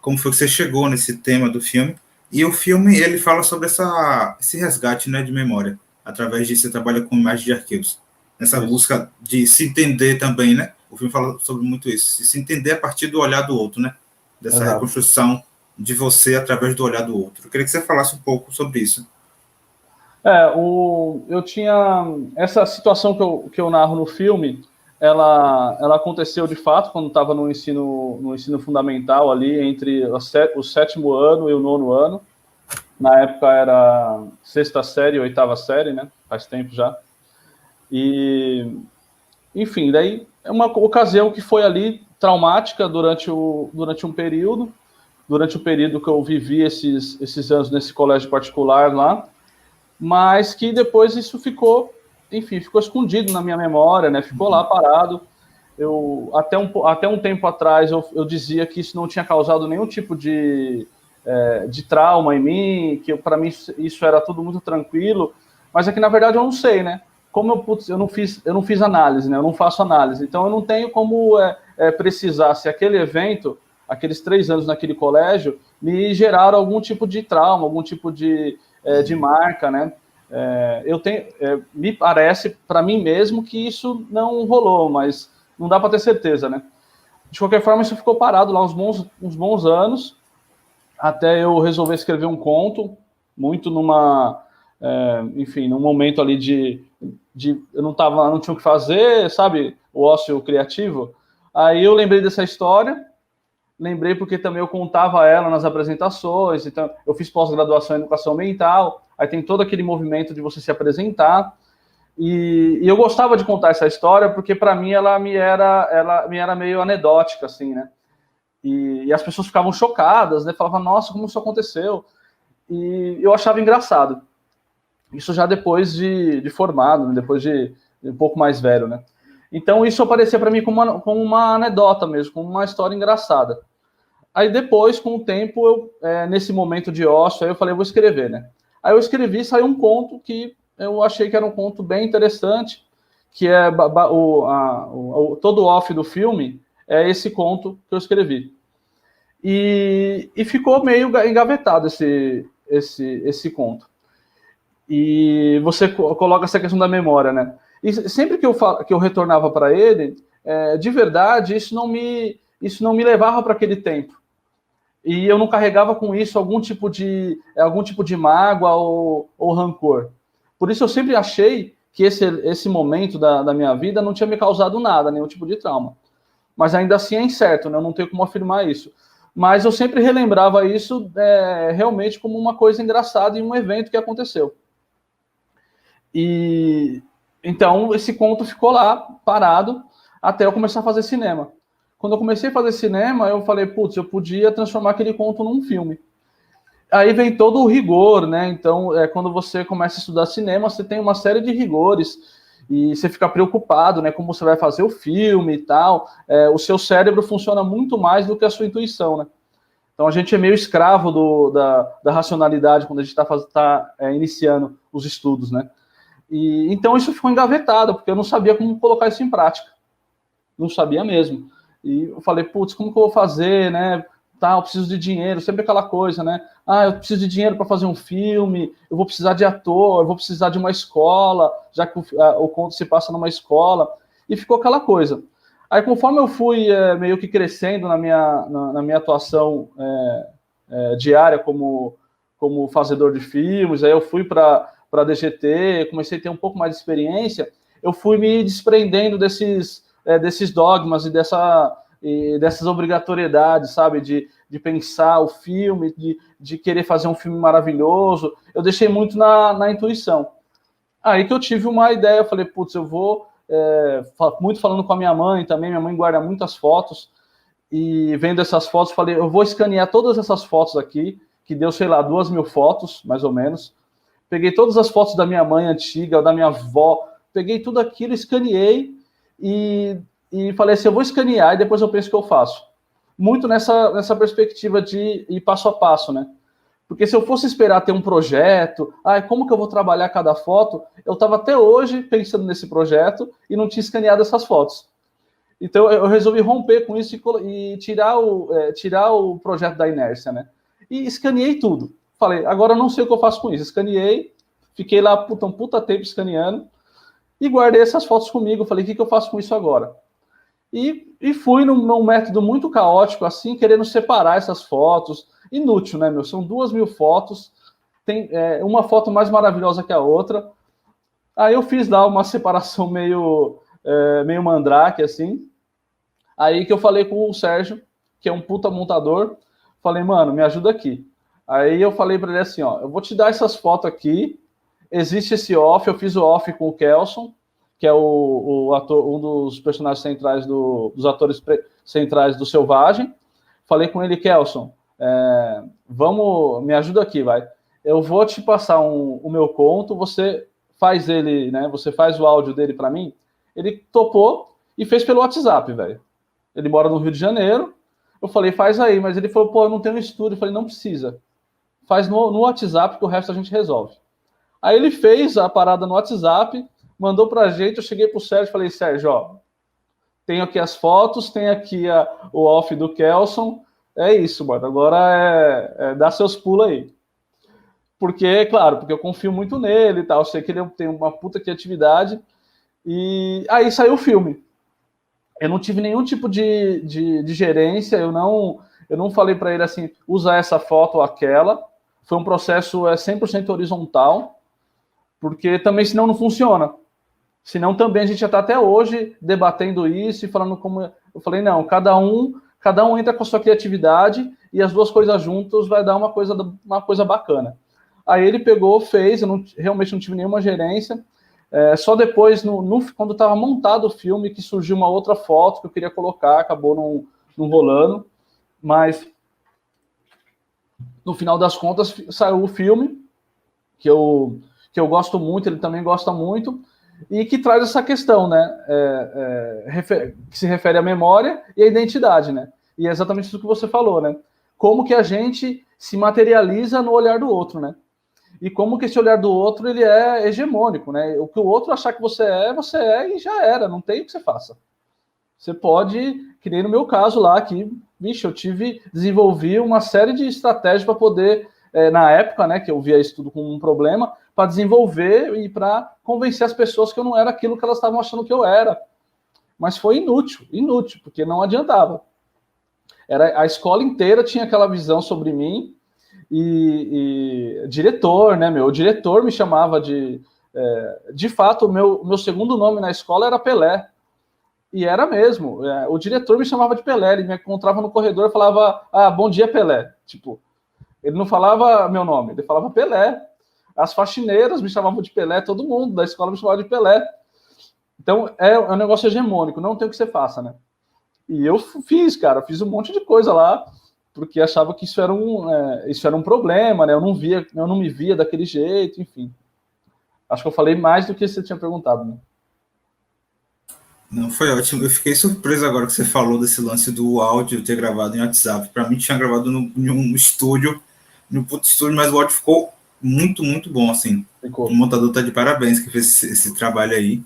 como foi que você chegou nesse tema do filme. E o filme, ele fala sobre esse resgate, né, de memória, através de você trabalha com imagens de arquivos. Nessa busca de se entender também, né? O filme fala sobre muito isso, se entender a partir do olhar do outro, né? Dessa Exato. Reconstrução de você através do olhar do outro. Eu queria que você falasse um pouco sobre isso. Eu tinha essa situação que eu narro no filme, ela aconteceu de fato quando estava no ensino fundamental ali entre o 7º ano e o 9º ano. Na época era 6ª série e 8ª série, né? Faz tempo já. E, enfim, daí é uma ocasião que foi ali traumática durante um período, durante o período que eu vivi esses anos nesse colégio particular lá, mas que depois isso ficou escondido na minha memória, né? Ficou lá parado. Até um tempo atrás eu dizia que isso não tinha causado nenhum tipo de trauma em mim, que para mim isso era tudo muito tranquilo, mas é que na verdade eu não sei, né? Como eu não fiz análise, né? Eu não faço análise, então eu não tenho como precisar se aquele evento, aqueles 3 anos naquele colégio, me geraram algum tipo de trauma, algum tipo de marca, né? Me parece para mim mesmo que isso não rolou, mas não dá para ter certeza, né? De qualquer forma, isso ficou parado lá uns bons anos, até eu resolver escrever um conto, muito num momento ali de eu não tinha o que fazer, sabe, o ócio criativo. Aí eu lembrei dessa história, lembrei porque também eu contava ela nas apresentações, então eu fiz pós-graduação em educação ambiental, aí tem todo aquele movimento de você se apresentar, e eu gostava de contar essa história porque para mim ela me era meio anedótica, assim, né? E as pessoas ficavam chocadas, né? Falavam, nossa, como isso aconteceu? E eu achava engraçado. Isso já depois de formado, depois de um pouco mais velho, né? Então isso aparecia para mim como uma anedota mesmo, como uma história engraçada. Aí depois, com o tempo, nesse momento de ócio, aí eu falei, eu vou escrever, né? Aí eu escrevi, saiu um conto que eu achei que era um conto bem interessante, que é todo o off do filme é esse conto que eu escrevi. E ficou meio engavetado esse conto. E você coloca essa questão da memória, né? E sempre que eu retornava para ele, de verdade, isso não me levava para aquele tempo. E eu não carregava com isso algum tipo de mágoa ou rancor. Por isso eu sempre achei que esse momento da minha vida não tinha me causado nada, nenhum tipo de trauma. Mas ainda assim é incerto, né? Eu não tenho como afirmar isso. Mas eu sempre relembrava isso realmente como uma coisa engraçada e um evento que aconteceu. E então esse conto ficou lá, parado, até eu começar a fazer cinema. Quando eu comecei a fazer cinema, eu falei, putz, eu podia transformar aquele conto num filme. aí vem todo o rigor, né? Então, quando você começa a estudar cinema, você tem uma série de rigores e você fica preocupado, né? Como você vai fazer o filme e tal. O seu cérebro funciona muito mais do que a sua intuição, né? Então, a gente é meio escravo da racionalidade quando a gente está iniciando os estudos, né? E então isso ficou engavetado, porque eu não sabia como colocar isso em prática. Não sabia mesmo. E eu falei, putz, como que eu vou fazer, né? Tá, eu preciso de dinheiro, sempre aquela coisa, né? Ah, eu preciso de dinheiro para fazer um filme, eu vou precisar de ator, eu vou precisar de uma escola, já que o conto se passa numa escola. E ficou aquela coisa. Aí, conforme eu fui meio que crescendo na minha atuação diária como fazedor de filmes, aí eu fui para a DGT, comecei a ter um pouco mais de experiência, eu fui me desprendendo desses dogmas e dessas obrigatoriedades, sabe, de pensar o filme, de querer fazer um filme maravilhoso. Eu deixei muito na intuição. Aí que eu tive uma ideia, eu falei, putz, eu vou, muito falando com a minha mãe também, minha mãe guarda muitas fotos, e vendo essas fotos, falei, eu vou escanear todas essas fotos aqui, que deu, sei lá, 2.000 fotos, mais ou menos. Peguei todas as fotos da minha mãe antiga, da minha avó, peguei tudo aquilo, escaneei e falei assim, eu vou escanear e depois eu penso o que eu faço. Muito nessa perspectiva de ir passo a passo, né? Porque se eu fosse esperar ter um projeto, como que eu vou trabalhar cada foto? Eu estava até hoje pensando nesse projeto e não tinha escaneado essas fotos. Então eu resolvi romper com isso e tirar o projeto da inércia, né? E escaneei tudo. Falei, agora eu não sei o que eu faço com isso. Escaneei, fiquei lá um puta tempo escaneando e guardei essas fotos comigo. Falei, o que eu faço com isso agora? E fui num método muito caótico, assim, querendo separar essas fotos. Inútil, né, meu? São 2.000 fotos, tem uma foto mais maravilhosa que a outra. Aí eu fiz lá uma separação meio mandrake, assim. Aí que eu falei com o Sérgio, que é um puta montador, falei, mano, me ajuda aqui. Aí eu falei para ele assim, ó, eu vou te dar essas fotos aqui, existe esse off, eu fiz o off com o Kelson, que é o ator, um dos personagens centrais, dos atores centrais do Selvagem. Falei com ele, Kelson, me ajuda aqui, vai. Eu vou te passar o meu conto, você faz ele, né, você faz o áudio dele para mim. Ele topou e fez pelo WhatsApp, velho. Ele mora no Rio de Janeiro. Eu falei, faz aí, mas ele falou, pô, eu não tenho estúdio. Eu falei, não precisa. Faz no WhatsApp que o resto a gente resolve. Aí ele fez a parada no WhatsApp, mandou pra gente, eu cheguei pro Sérgio e falei, Sérgio, ó, tenho aqui as fotos, tem aqui o off do Kelson, é isso, mano, agora dá seus pulos aí. Porque, claro, porque eu confio muito nele e tal, eu sei que ele tem uma puta criatividade, e aí saiu o filme. Eu não tive nenhum tipo de gerência, eu não falei para ele assim, usa essa foto ou aquela, foi um processo 100% horizontal, porque também senão não funciona. Senão também a gente já está até hoje debatendo isso e falando como... Eu falei, não, cada um entra com a sua criatividade e as duas coisas juntas vai dar uma coisa bacana. Aí ele pegou, fez, eu realmente não tive nenhuma gerência. Só depois, quando estava montado o filme, que surgiu uma outra foto que eu queria colocar, acabou não rolando. Mas, no final das contas, saiu o filme, que eu gosto muito, ele também gosta muito, e que traz essa questão, né, que se refere à memória e à identidade, né, e é exatamente isso que você falou, né, como que a gente se materializa no olhar do outro, né, e como que esse olhar do outro, ele é hegemônico, né, o que o outro achar que você é e já era, não tem o que você faça. Você pode, que nem no meu caso lá, que, bicho, eu desenvolvi uma série de estratégias para poder, na época, né, que eu via isso tudo como um problema, para desenvolver e para convencer as pessoas que eu não era aquilo que elas estavam achando que eu era. Mas foi inútil, porque não adiantava. A escola inteira tinha aquela visão sobre mim e diretor, né, o diretor me chamava de fato, o meu segundo nome na escola era Pelé. E era mesmo. O diretor me chamava de Pelé, ele me encontrava no corredor e falava, bom dia, Pelé. Tipo, ele não falava meu nome, ele falava Pelé. As faxineiras me chamavam de Pelé, todo mundo da escola me chamava de Pelé. Então, é um negócio hegemônico, não tem o que você faça, né? E eu fiz um monte de coisa lá, porque achava que isso era um problema, né? Eu não me via daquele jeito, enfim. Acho que eu falei mais do que você tinha perguntado, né? Não, foi ótimo. Eu fiquei surpreso agora que você falou desse lance do áudio ter gravado em WhatsApp. Para mim, tinha gravado em um estúdio, num puto estúdio, mas o áudio ficou muito, muito bom, assim. Ficou. O montador tá de parabéns que fez esse trabalho aí.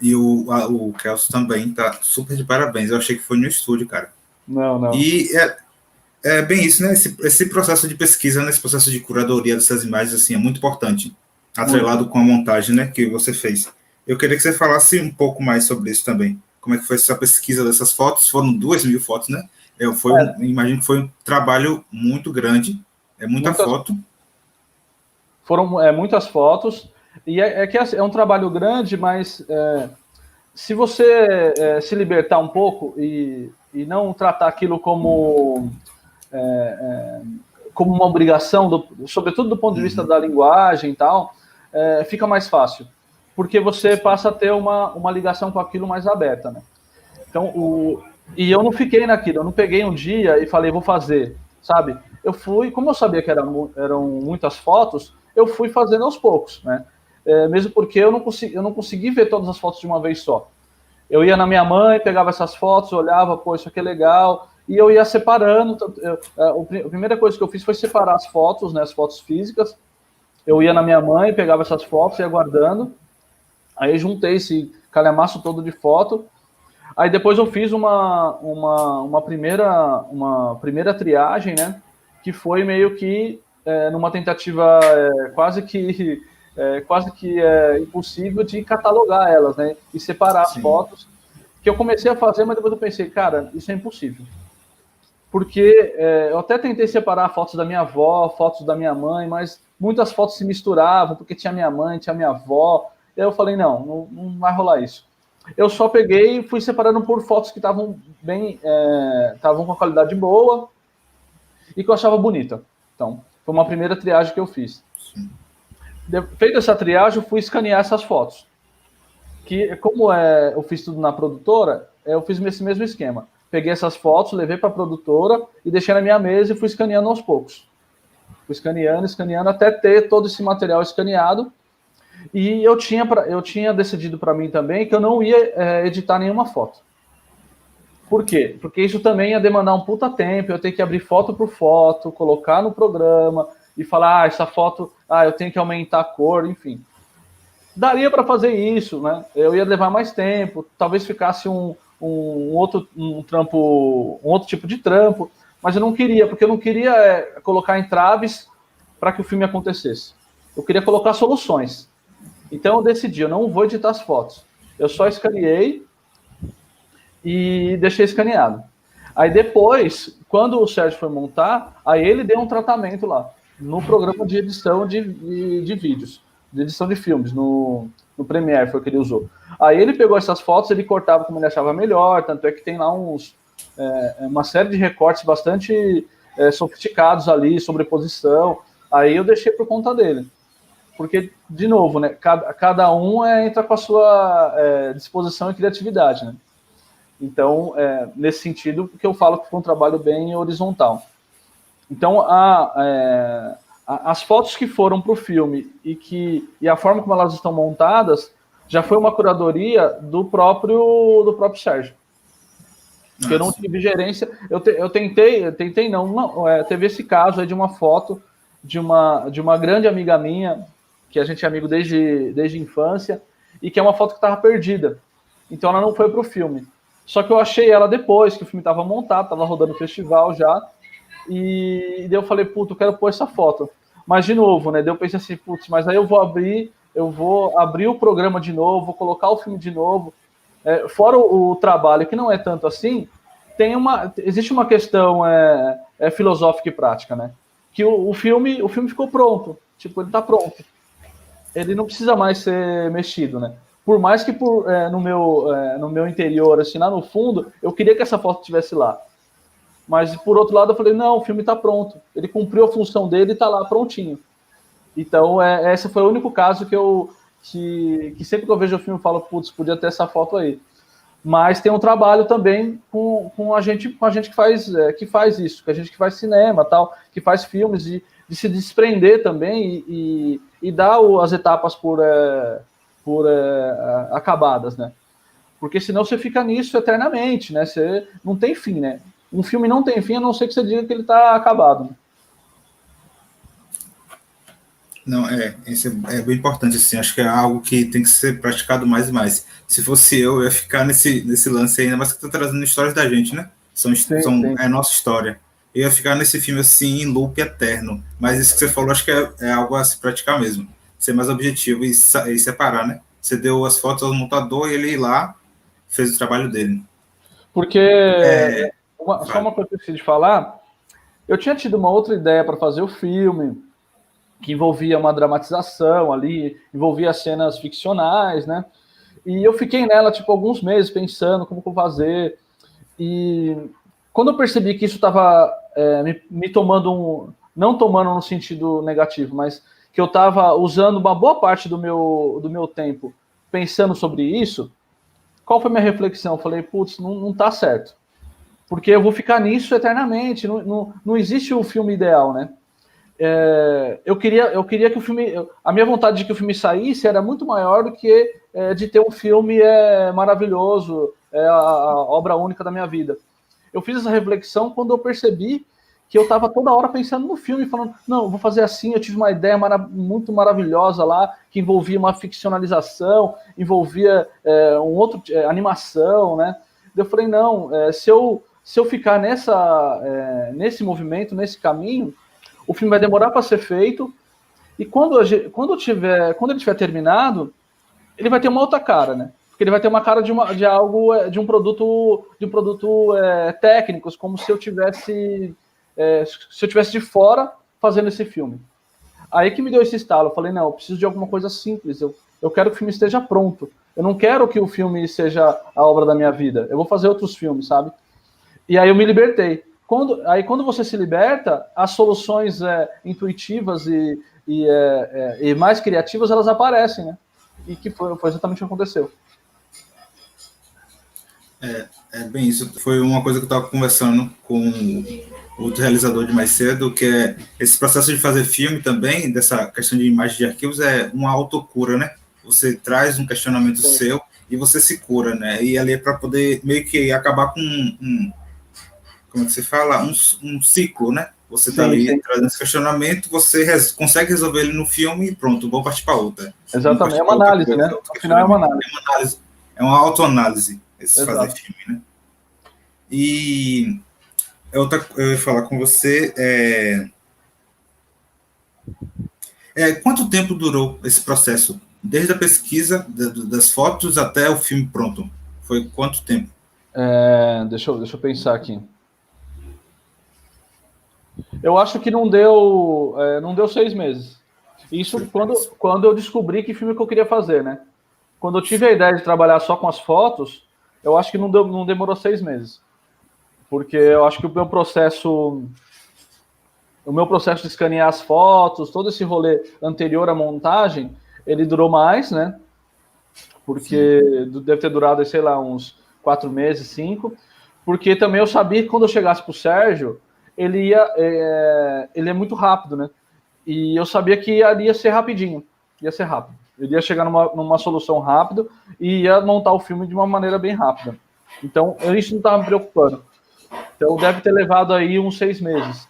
E o Kelso também tá super de parabéns. Eu achei que foi no estúdio, cara. Não. E é bem isso, né? Esse processo de pesquisa, né? Esse processo de curadoria dessas imagens, assim, é muito importante. Atrelado com a montagem, né? Que você fez. Eu queria que você falasse um pouco mais sobre isso também. Como é que foi essa pesquisa dessas fotos? Foram 2.000 fotos, né? Imagino que foi um trabalho muito grande. É muita foto. Foram muitas fotos. E que é um trabalho grande, mas se você se libertar um pouco e não tratar aquilo como uma obrigação, sobretudo do ponto de vista da linguagem e tal, fica mais fácil. Porque você passa a ter uma ligação com aquilo mais aberta, né? Então, e eu não fiquei naquilo, eu não peguei um dia e falei, vou fazer, sabe? Eu fui, como eu sabia que eram muitas fotos, eu fui fazendo aos poucos, né? Mesmo porque eu não consegui ver todas as fotos de uma vez só. Eu ia na minha mãe, pegava essas fotos, olhava, pô, isso aqui é legal, e eu ia separando. A primeira coisa que eu fiz foi separar as fotos, né, as fotos físicas. Eu ia na minha mãe, pegava essas fotos, ia guardando. Aí juntei esse calhamaço todo de foto. Aí depois eu fiz uma primeira triagem, né? Que foi meio que numa tentativa quase que impossível de catalogar elas, né? E separar as fotos. Que eu comecei a fazer, mas depois eu pensei, cara, isso é impossível. Porque eu até tentei separar fotos da minha avó, fotos da minha mãe, mas muitas fotos se misturavam, porque tinha minha mãe, tinha minha avó. Aí eu falei, não vai rolar isso. Eu só peguei e fui separando por fotos que estavam estavam com a qualidade boa e que eu achava bonita. Então, foi uma primeira triagem que eu fiz. Feita essa triagem, eu fui escanear essas fotos. Que, como eu fiz tudo na produtora, eu fiz esse mesmo esquema. Peguei essas fotos, levei para a produtora e deixei na minha mesa e fui escaneando aos poucos. Fui escaneando até ter todo esse material escaneado. E eu tinha decidido para mim também que eu não ia editar nenhuma foto. Por quê? Porque isso também ia demandar um puta tempo, eu tenho que abrir foto por foto, colocar no programa e falar, essa foto, eu tenho que aumentar a cor, enfim. Daria para fazer isso, né? Eu ia levar mais tempo, talvez ficasse um outro tipo de trampo, mas eu não queria, porque eu não queria colocar entraves para que o filme acontecesse. Eu queria colocar soluções. Então eu decidi, eu não vou editar as fotos. Eu só escaneei e deixei escaneado. Aí depois, quando o Sérgio foi montar, aí ele deu um tratamento lá, no programa de edição de vídeos, de edição de filmes, no Premiere foi o que ele usou. Aí ele pegou essas fotos, ele cortava como ele achava melhor, tanto é que tem lá uma série de recortes bastante sofisticados ali, sobreposição. Aí eu deixei por conta dele. Porque, de novo, né, cada um entra com a sua disposição e criatividade, né? Então, nesse sentido, que eu falo que foi um trabalho bem horizontal. Então, as fotos que foram para o filme e a forma como elas estão montadas já foi uma curadoria do próprio Sérgio. Porque eu não tive gerência. Eu tentei não, teve esse caso aí de uma foto de uma grande amiga minha, que a gente é amigo desde a infância, e que é uma foto que estava perdida. Então ela não foi para o filme. Só que eu achei ela depois que o filme estava montado, estava rodando o festival já, e daí eu falei, puto, eu quero pôr essa foto. Mas de novo, né? Daí eu pensei assim, putz, mas aí eu vou abrir o programa de novo, vou colocar o filme de novo. Fora o trabalho, que não é tanto assim, existe uma questão filosófica e prática, né? Que o filme ficou pronto. Tipo, ele está pronto. Ele não precisa mais ser mexido, né? Por mais que no meu interior, assim, lá no fundo, eu queria que essa foto estivesse lá. Mas, por outro lado, eu falei, não, o filme está pronto. Ele cumpriu a função dele e está lá prontinho. Então, esse foi o único caso que sempre que eu vejo o filme, eu falo, putz, podia ter essa foto aí. Mas tem um trabalho também com a gente que faz isso, com a gente que faz cinema, tal, que faz filmes, de se desprender também e dar as etapas por acabadas, né? Porque senão você fica nisso eternamente, né? Você não tem fim, né? Um filme não tem fim, a não ser que você diga que ele está acabado, né? Não, isso é bem importante, assim, acho que é algo que tem que ser praticado mais e mais. Se fosse eu ia ficar nesse lance ainda, mas que tá trazendo histórias da gente, né? Sim. É nossa história. Eu ia ficar nesse filme, assim, em loop eterno. Mas isso que você falou, acho que é algo a se praticar mesmo. Ser mais objetivo e separar, né? Você deu as fotos ao montador e ele ir lá, fez o trabalho dele. Porque, só uma coisa que eu esqueci de falar, eu tinha tido uma outra ideia para fazer o filme, que envolvia uma dramatização ali, envolvia cenas ficcionais, né? E eu fiquei nela, tipo, alguns meses pensando como que eu vou fazer. E quando eu percebi que isso estava me tomando não tomando no sentido negativo, mas que eu estava usando uma boa parte do meu tempo pensando sobre isso, qual foi a minha reflexão? Eu falei, putz, não tá certo. Porque eu vou ficar nisso eternamente. Não existe o filme ideal, né? Eu queria que o filme... A minha vontade de que o filme saísse era muito maior do que de ter um filme maravilhoso, a obra única da minha vida. Eu fiz essa reflexão quando eu percebi que eu estava toda hora pensando no filme, falando, não, vou fazer assim, eu tive uma ideia muito maravilhosa lá, que envolvia uma ficcionalização, envolvia animação, né? Eu falei, não, se eu ficar nesse movimento, nesse caminho, o filme vai demorar para ser feito, e quando ele tiver terminado, ele vai ter uma outra cara, né? Porque ele vai ter uma cara de um produto técnico, como se eu tivesse de fora fazendo esse filme. Aí que me deu esse estalo, eu falei, não, eu preciso de alguma coisa simples, eu quero que o filme esteja pronto, eu não quero que o filme seja a obra da minha vida, eu vou fazer outros filmes, sabe? E aí eu me libertei. Quando você se liberta, as soluções intuitivas e mais criativas, elas aparecem, né? E que foi exatamente o que aconteceu. É bem isso. Foi uma coisa que eu estava conversando com outro realizador de mais cedo, que é esse processo de fazer filme também, dessa questão de imagem de arquivos, é uma autocura, né? Você traz um questionamento seu e você se cura, né? E ali é para poder meio que acabar com como é que se fala? Um ciclo, né? Você está ali trazendo esse questionamento, você consegue resolver ele no filme e pronto, vou partir para outra. Exatamente, é uma análise, né? No final é uma análise. É uma autoanálise, esse fazer filme, né? E eu ia falar com você, quanto tempo durou esse processo? Desde a pesquisa das fotos até o filme pronto? Foi quanto tempo? Deixa eu pensar aqui. Eu acho que não deu 6 meses. Isso quando eu descobri que filme que eu queria fazer, né? Quando eu tive a ideia de trabalhar só com as fotos, eu acho que não demorou 6 meses. Porque eu acho que o meu processo de escanear as fotos, todo esse rolê anterior à montagem, ele durou mais, né? Porque deve ter durado, sei lá, uns 4 meses, 5. Porque também eu sabia que quando eu chegasse pro Sérgio, ele é muito rápido, né? E eu sabia que ia ser rapidinho, ia ser rápido. Ele ia chegar numa solução rápida e ia montar o filme de uma maneira bem rápida. Então, isso não estava me preocupando. Então, deve ter levado aí uns 6 meses,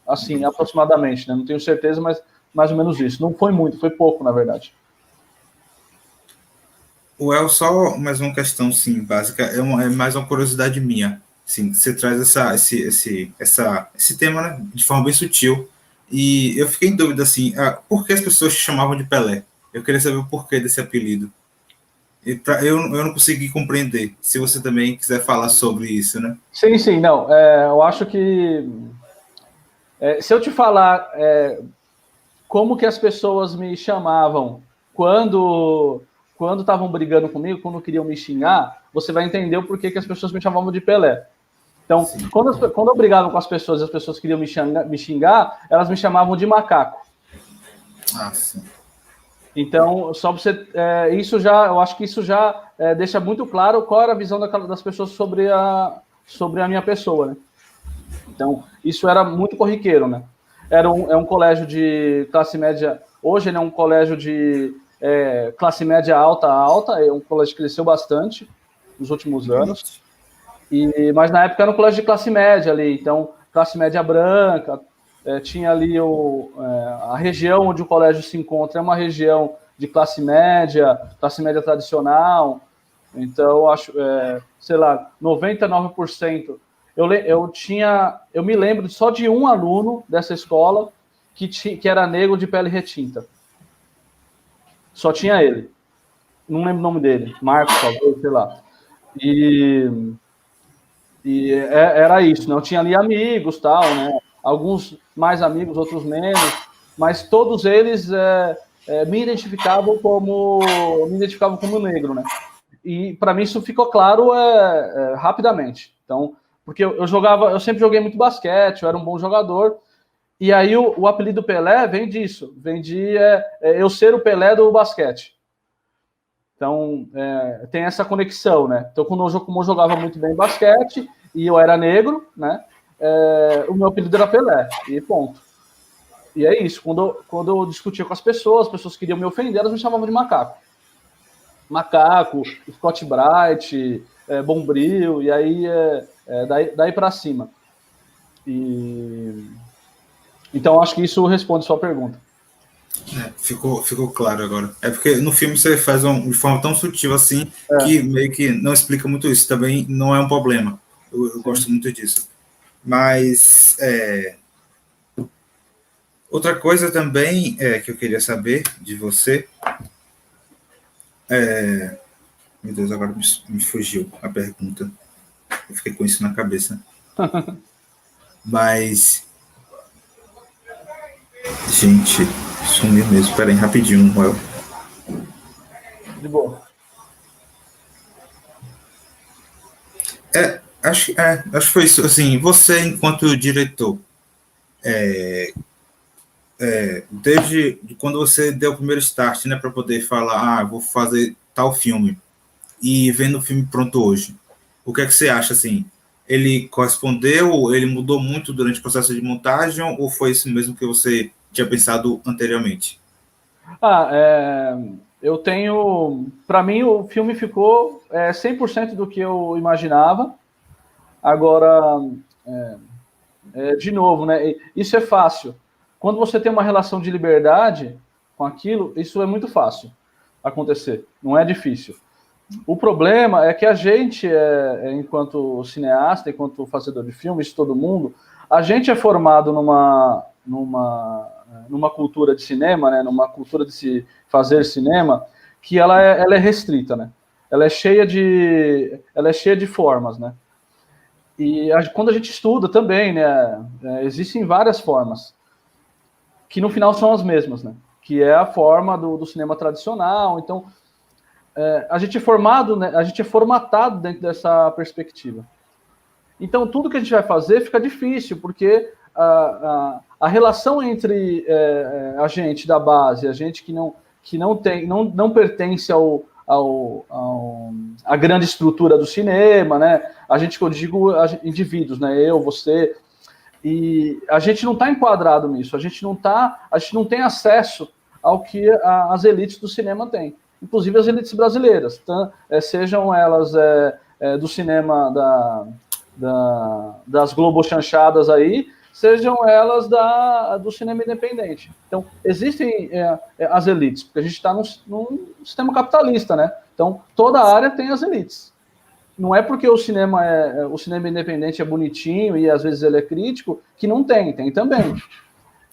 assim, aproximadamente, né? Não tenho certeza, mas mais ou menos isso. Não foi muito, foi pouco, na verdade. Só mais uma questão, sim, básica, é mais uma curiosidade minha. Sim, você traz esse tema, né, de forma bem sutil. E eu fiquei em dúvida, assim, por que as pessoas te chamavam de Pelé? Eu queria saber o porquê desse apelido. Eu não consegui compreender. Se você também quiser falar sobre isso, né? Sim, não. Eu acho que... se eu te falar como que as pessoas me chamavam quando estavam brigando comigo, quando queriam me xingar, você vai entender o porquê que as pessoas me chamavam de Pelé. Então, quando eu brigava com as pessoas e as pessoas queriam me xingar, elas me chamavam de macaco. Sim. Então, só para você, eu acho que isso já deixa muito claro qual era a visão das pessoas sobre a minha pessoa, né? Então, isso era muito corriqueiro, né? É um colégio de classe média, hoje ele é um colégio de classe média alta, é um colégio que cresceu bastante nos últimos anos, mas na época era um colégio de classe média ali, então, classe média branca, tinha ali a região onde o colégio se encontra, é uma região de classe média tradicional, então, eu acho, sei lá, 99%. Eu me lembro só de um aluno dessa escola que era negro de pele retinta. Só tinha ele. Não lembro o nome dele. Marcos, talvez, sei lá. Era isso, né? Eu tinha ali amigos, tal, né? Alguns mais amigos, outros menos, mas todos eles me identificavam como negro, né? E para mim isso ficou claro rapidamente. Então, porque eu sempre joguei muito basquete, eu era um bom jogador, e aí o apelido Pelé vem disso, vem de eu ser o Pelé do basquete. Então, tem essa conexão, né? Então, como eu jogava muito bem basquete, e eu era negro, né? O meu apelido era Pelé, e ponto. E é isso, quando eu discutia com as pessoas queriam me ofender, elas me chamavam de macaco. Macaco, Scott Bright, Bombril, e aí daí para cima. Então, acho que isso responde a sua pergunta. Ficou claro agora. É porque no filme você faz de forma tão sutil assim que meio que não explica muito isso. Também não é um problema. Eu gosto muito disso. Mas outra coisa também que eu queria saber de você meu Deus, agora me fugiu a pergunta. Eu fiquei com isso na cabeça. Mas gente, sumiu mesmo. Espera aí, rapidinho, Noel. De boa. Acho que foi isso. Assim, você, enquanto diretor, desde quando você deu o primeiro start, né, para poder falar, vou fazer tal filme, e vendo o filme pronto hoje, o que é que você acha, assim? Ele correspondeu, ele mudou muito durante o processo de montagem, ou foi isso mesmo que você tinha pensado anteriormente? Eu tenho... Para mim, o filme ficou 100% do que eu imaginava. Agora, de novo, né? Isso é fácil. Quando você tem uma relação de liberdade com aquilo, isso é muito fácil acontecer. Não é difícil. O problema é que a gente, enquanto cineasta, enquanto fazedor de filmes, todo mundo, a gente é formado numa cultura de cinema, né, numa cultura de se fazer cinema, que ela é restrita, né? Ela é cheia de formas, né? E quando a gente estuda também, né, existem várias formas, que no final são as mesmas, né? Que é a forma do cinema tradicional. Então, a gente é formado, né, a gente é formatado dentro dessa perspectiva. Então, tudo que a gente vai fazer fica difícil, porque a relação entre a gente da base, a gente que não pertence à grande estrutura do cinema, né? A gente, que eu digo, indivíduos, né? Eu, você, e a gente não está enquadrado nisso, a gente não tem acesso ao que as elites do cinema têm. Inclusive as elites brasileiras, sejam elas do cinema das globochanchadas aí, sejam elas do cinema independente. Então, existem as elites, porque a gente está num sistema capitalista, né? Então, toda área tem as elites. Não é porque o cinema independente é bonitinho e às vezes ele é crítico, que não tem também.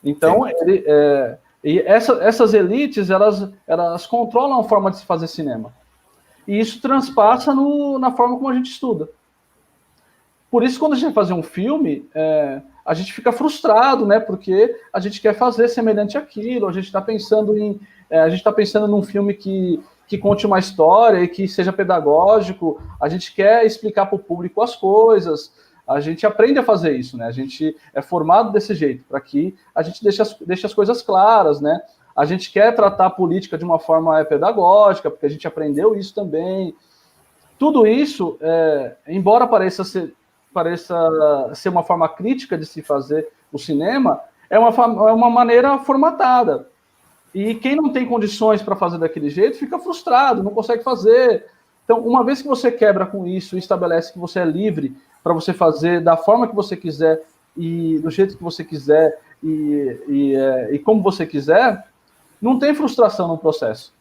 Então, e essas elites, elas controlam a forma de se fazer cinema. E isso transpassa na forma como a gente estuda. Por isso, quando a gente vai fazer um filme, a gente fica frustrado, né? Porque a gente quer fazer semelhante àquilo, a gente está pensando num filme que conte uma história e que seja pedagógico, a gente quer explicar para o público as coisas, a gente aprende a fazer isso, né? A gente é formado desse jeito, para que a gente deixe as coisas claras, né? a gente quer tratar a política de uma forma pedagógica, porque a gente aprendeu isso também. Tudo isso, embora pareça ser uma forma crítica de se fazer o cinema, é uma maneira formatada. E quem não tem condições para fazer daquele jeito fica frustrado, não consegue fazer. Então, uma vez que você quebra com isso e estabelece que você é livre para você fazer da forma que você quiser e do jeito que você quiser e como você quiser, não tem frustração no processo.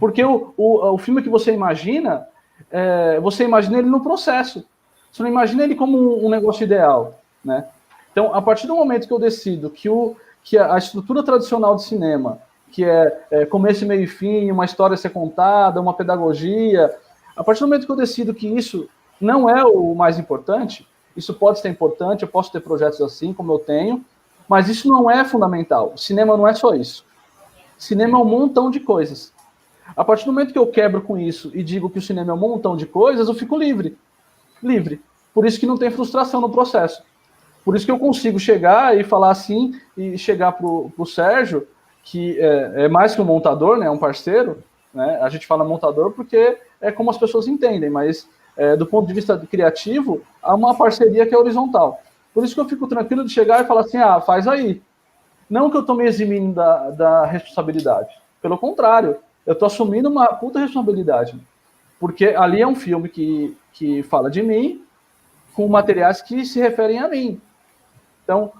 Porque o filme que você imagina ele no processo. Você não imagina ele como um negócio ideal, né? Então, a partir do momento que eu decido que a estrutura tradicional de cinema, que é começo, meio e fim, uma história a ser contada, uma pedagogia, a partir do momento que eu decido que isso não é o mais importante, isso pode ser importante, eu posso ter projetos assim, como eu tenho, mas isso não é fundamental. O cinema não é só isso. O cinema é um montão de coisas. A partir do momento que eu quebro com isso e digo que o cinema é um montão de coisas, eu fico livre. Livre. Por isso que não tem frustração no processo. Por isso que eu consigo chegar e falar assim, e chegar pro Sérgio, que é mais que um montador, né, é um parceiro, né? A gente fala montador porque é como as pessoas entendem, mas do ponto de vista criativo, há uma parceria que é horizontal. Por isso que eu fico tranquilo de chegar e falar assim, faz aí. Não que eu estou me eximindo da responsabilidade. Pelo contrário, eu estou assumindo uma puta responsabilidade. Porque ali é um filme que fala de mim, com materiais que se referem a mim. Então,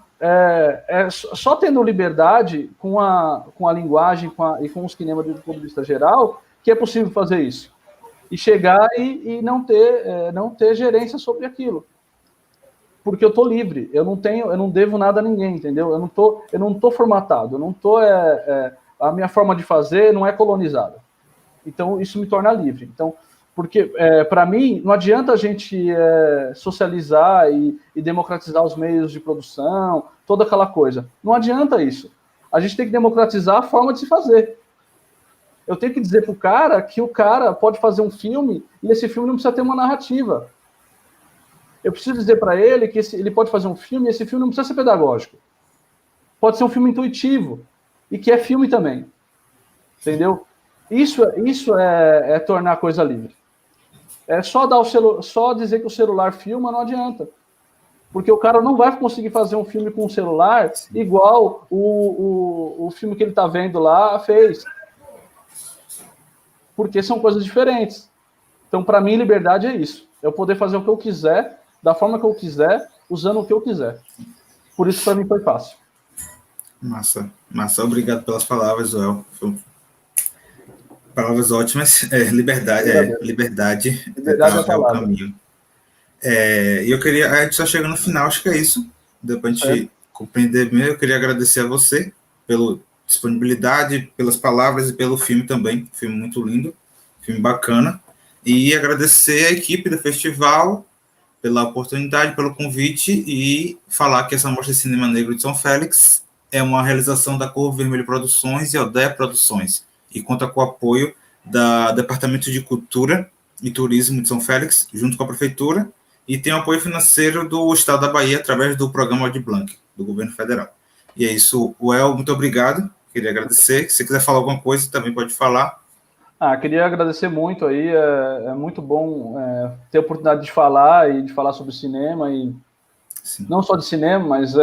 só tendo liberdade com a linguagem e com o cinema do ponto de vista geral que é possível fazer isso. E chegar e não ter gerência sobre aquilo. Porque eu estou livre, eu não devo nada a ninguém, entendeu? Eu não tô formatado, a minha forma de fazer não é colonizada. Então, isso me torna livre. Então, porque, para mim, não adianta a gente socializar e democratizar os meios de produção, toda aquela coisa. Não adianta isso. A gente tem que democratizar a forma de se fazer. Eu tenho que dizer pro cara que o cara pode fazer um filme e esse filme não precisa ter uma narrativa. Eu preciso dizer para ele que ele pode fazer um filme e esse filme não precisa ser pedagógico. Pode ser um filme intuitivo e que é filme também. Entendeu? Isso é tornar a coisa livre. É só dizer que o celular filma, não adianta. Porque o cara não vai conseguir fazer um filme com um celular igual o filme que ele está vendo lá fez. Porque são coisas diferentes. Então, para mim, liberdade é isso. Eu poder fazer o que eu quiser, da forma que eu quiser, usando o que eu quiser. Por isso, para mim, foi fácil. Massa. Obrigado pelas palavras, Joel. Palavras ótimas. Liberdade é o caminho. E eu queria, a gente só chega no final, acho que é isso. Depois a gente compreender mesmo, eu queria agradecer a você pela disponibilidade, pelas palavras e pelo filme também. Filme muito lindo, filme bacana. E agradecer a equipe do festival pela oportunidade, pelo convite e falar que essa Mostra de Cinema Negro de São Félix é uma realização da Cor Vermelho Produções e Aldeia Produções e conta com o apoio do Departamento de Cultura e Turismo de São Félix, junto com a Prefeitura, e tem o apoio financeiro do Estado da Bahia através do Programa Aldir Blanc, do Governo Federal. E é isso, Uel, muito obrigado, queria agradecer. Se quiser falar alguma coisa, também pode falar. Queria agradecer muito aí, é muito bom ter a oportunidade de falar e de falar sobre cinema, e Sim. Não só de cinema, mas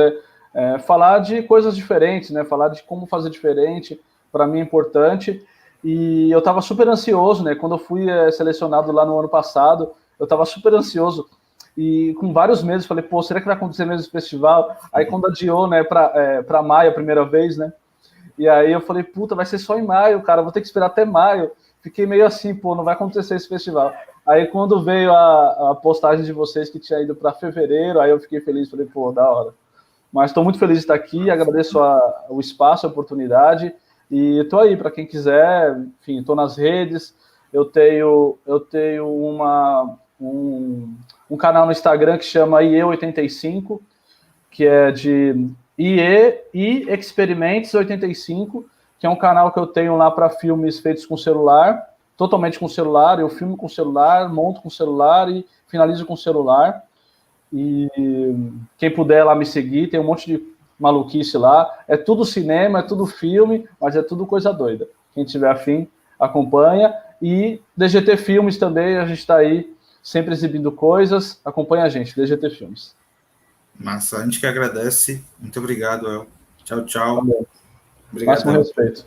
falar de coisas diferentes, né? Falar de como fazer diferente, para mim é importante, e eu estava super ansioso, né? Quando eu fui selecionado lá no ano passado, eu estava super ansioso, e com vários meses falei, pô, será que vai acontecer mesmo esse festival? Aí quando adiou, né, para maio a primeira vez, né? E aí eu falei, puta, vai ser só em maio, cara, vou ter que esperar até maio. Fiquei meio assim, pô, não vai acontecer esse festival. Aí quando veio a postagem de vocês que tinha ido para fevereiro, aí eu fiquei feliz, falei, pô, da hora. Mas estou muito feliz de estar aqui, agradeço o espaço, a oportunidade, e estou aí para quem quiser, enfim, estou nas redes, eu tenho um canal no Instagram que chama IE85, que é de IE Experiments 85, que é um canal que eu tenho lá para filmes feitos com celular, totalmente com celular, eu filmo com celular, monto com celular e finalizo com celular. E quem puder lá me seguir, tem um monte maluquice lá. É tudo cinema, é tudo filme, mas é tudo coisa doida. Quem tiver afim, acompanha. E DGT Filmes também, a gente está aí sempre exibindo coisas. Acompanha a gente, DGT Filmes. Massa, a gente que agradece. Muito obrigado, El. Tchau, tchau. Valeu. Obrigado. Máximo respeito.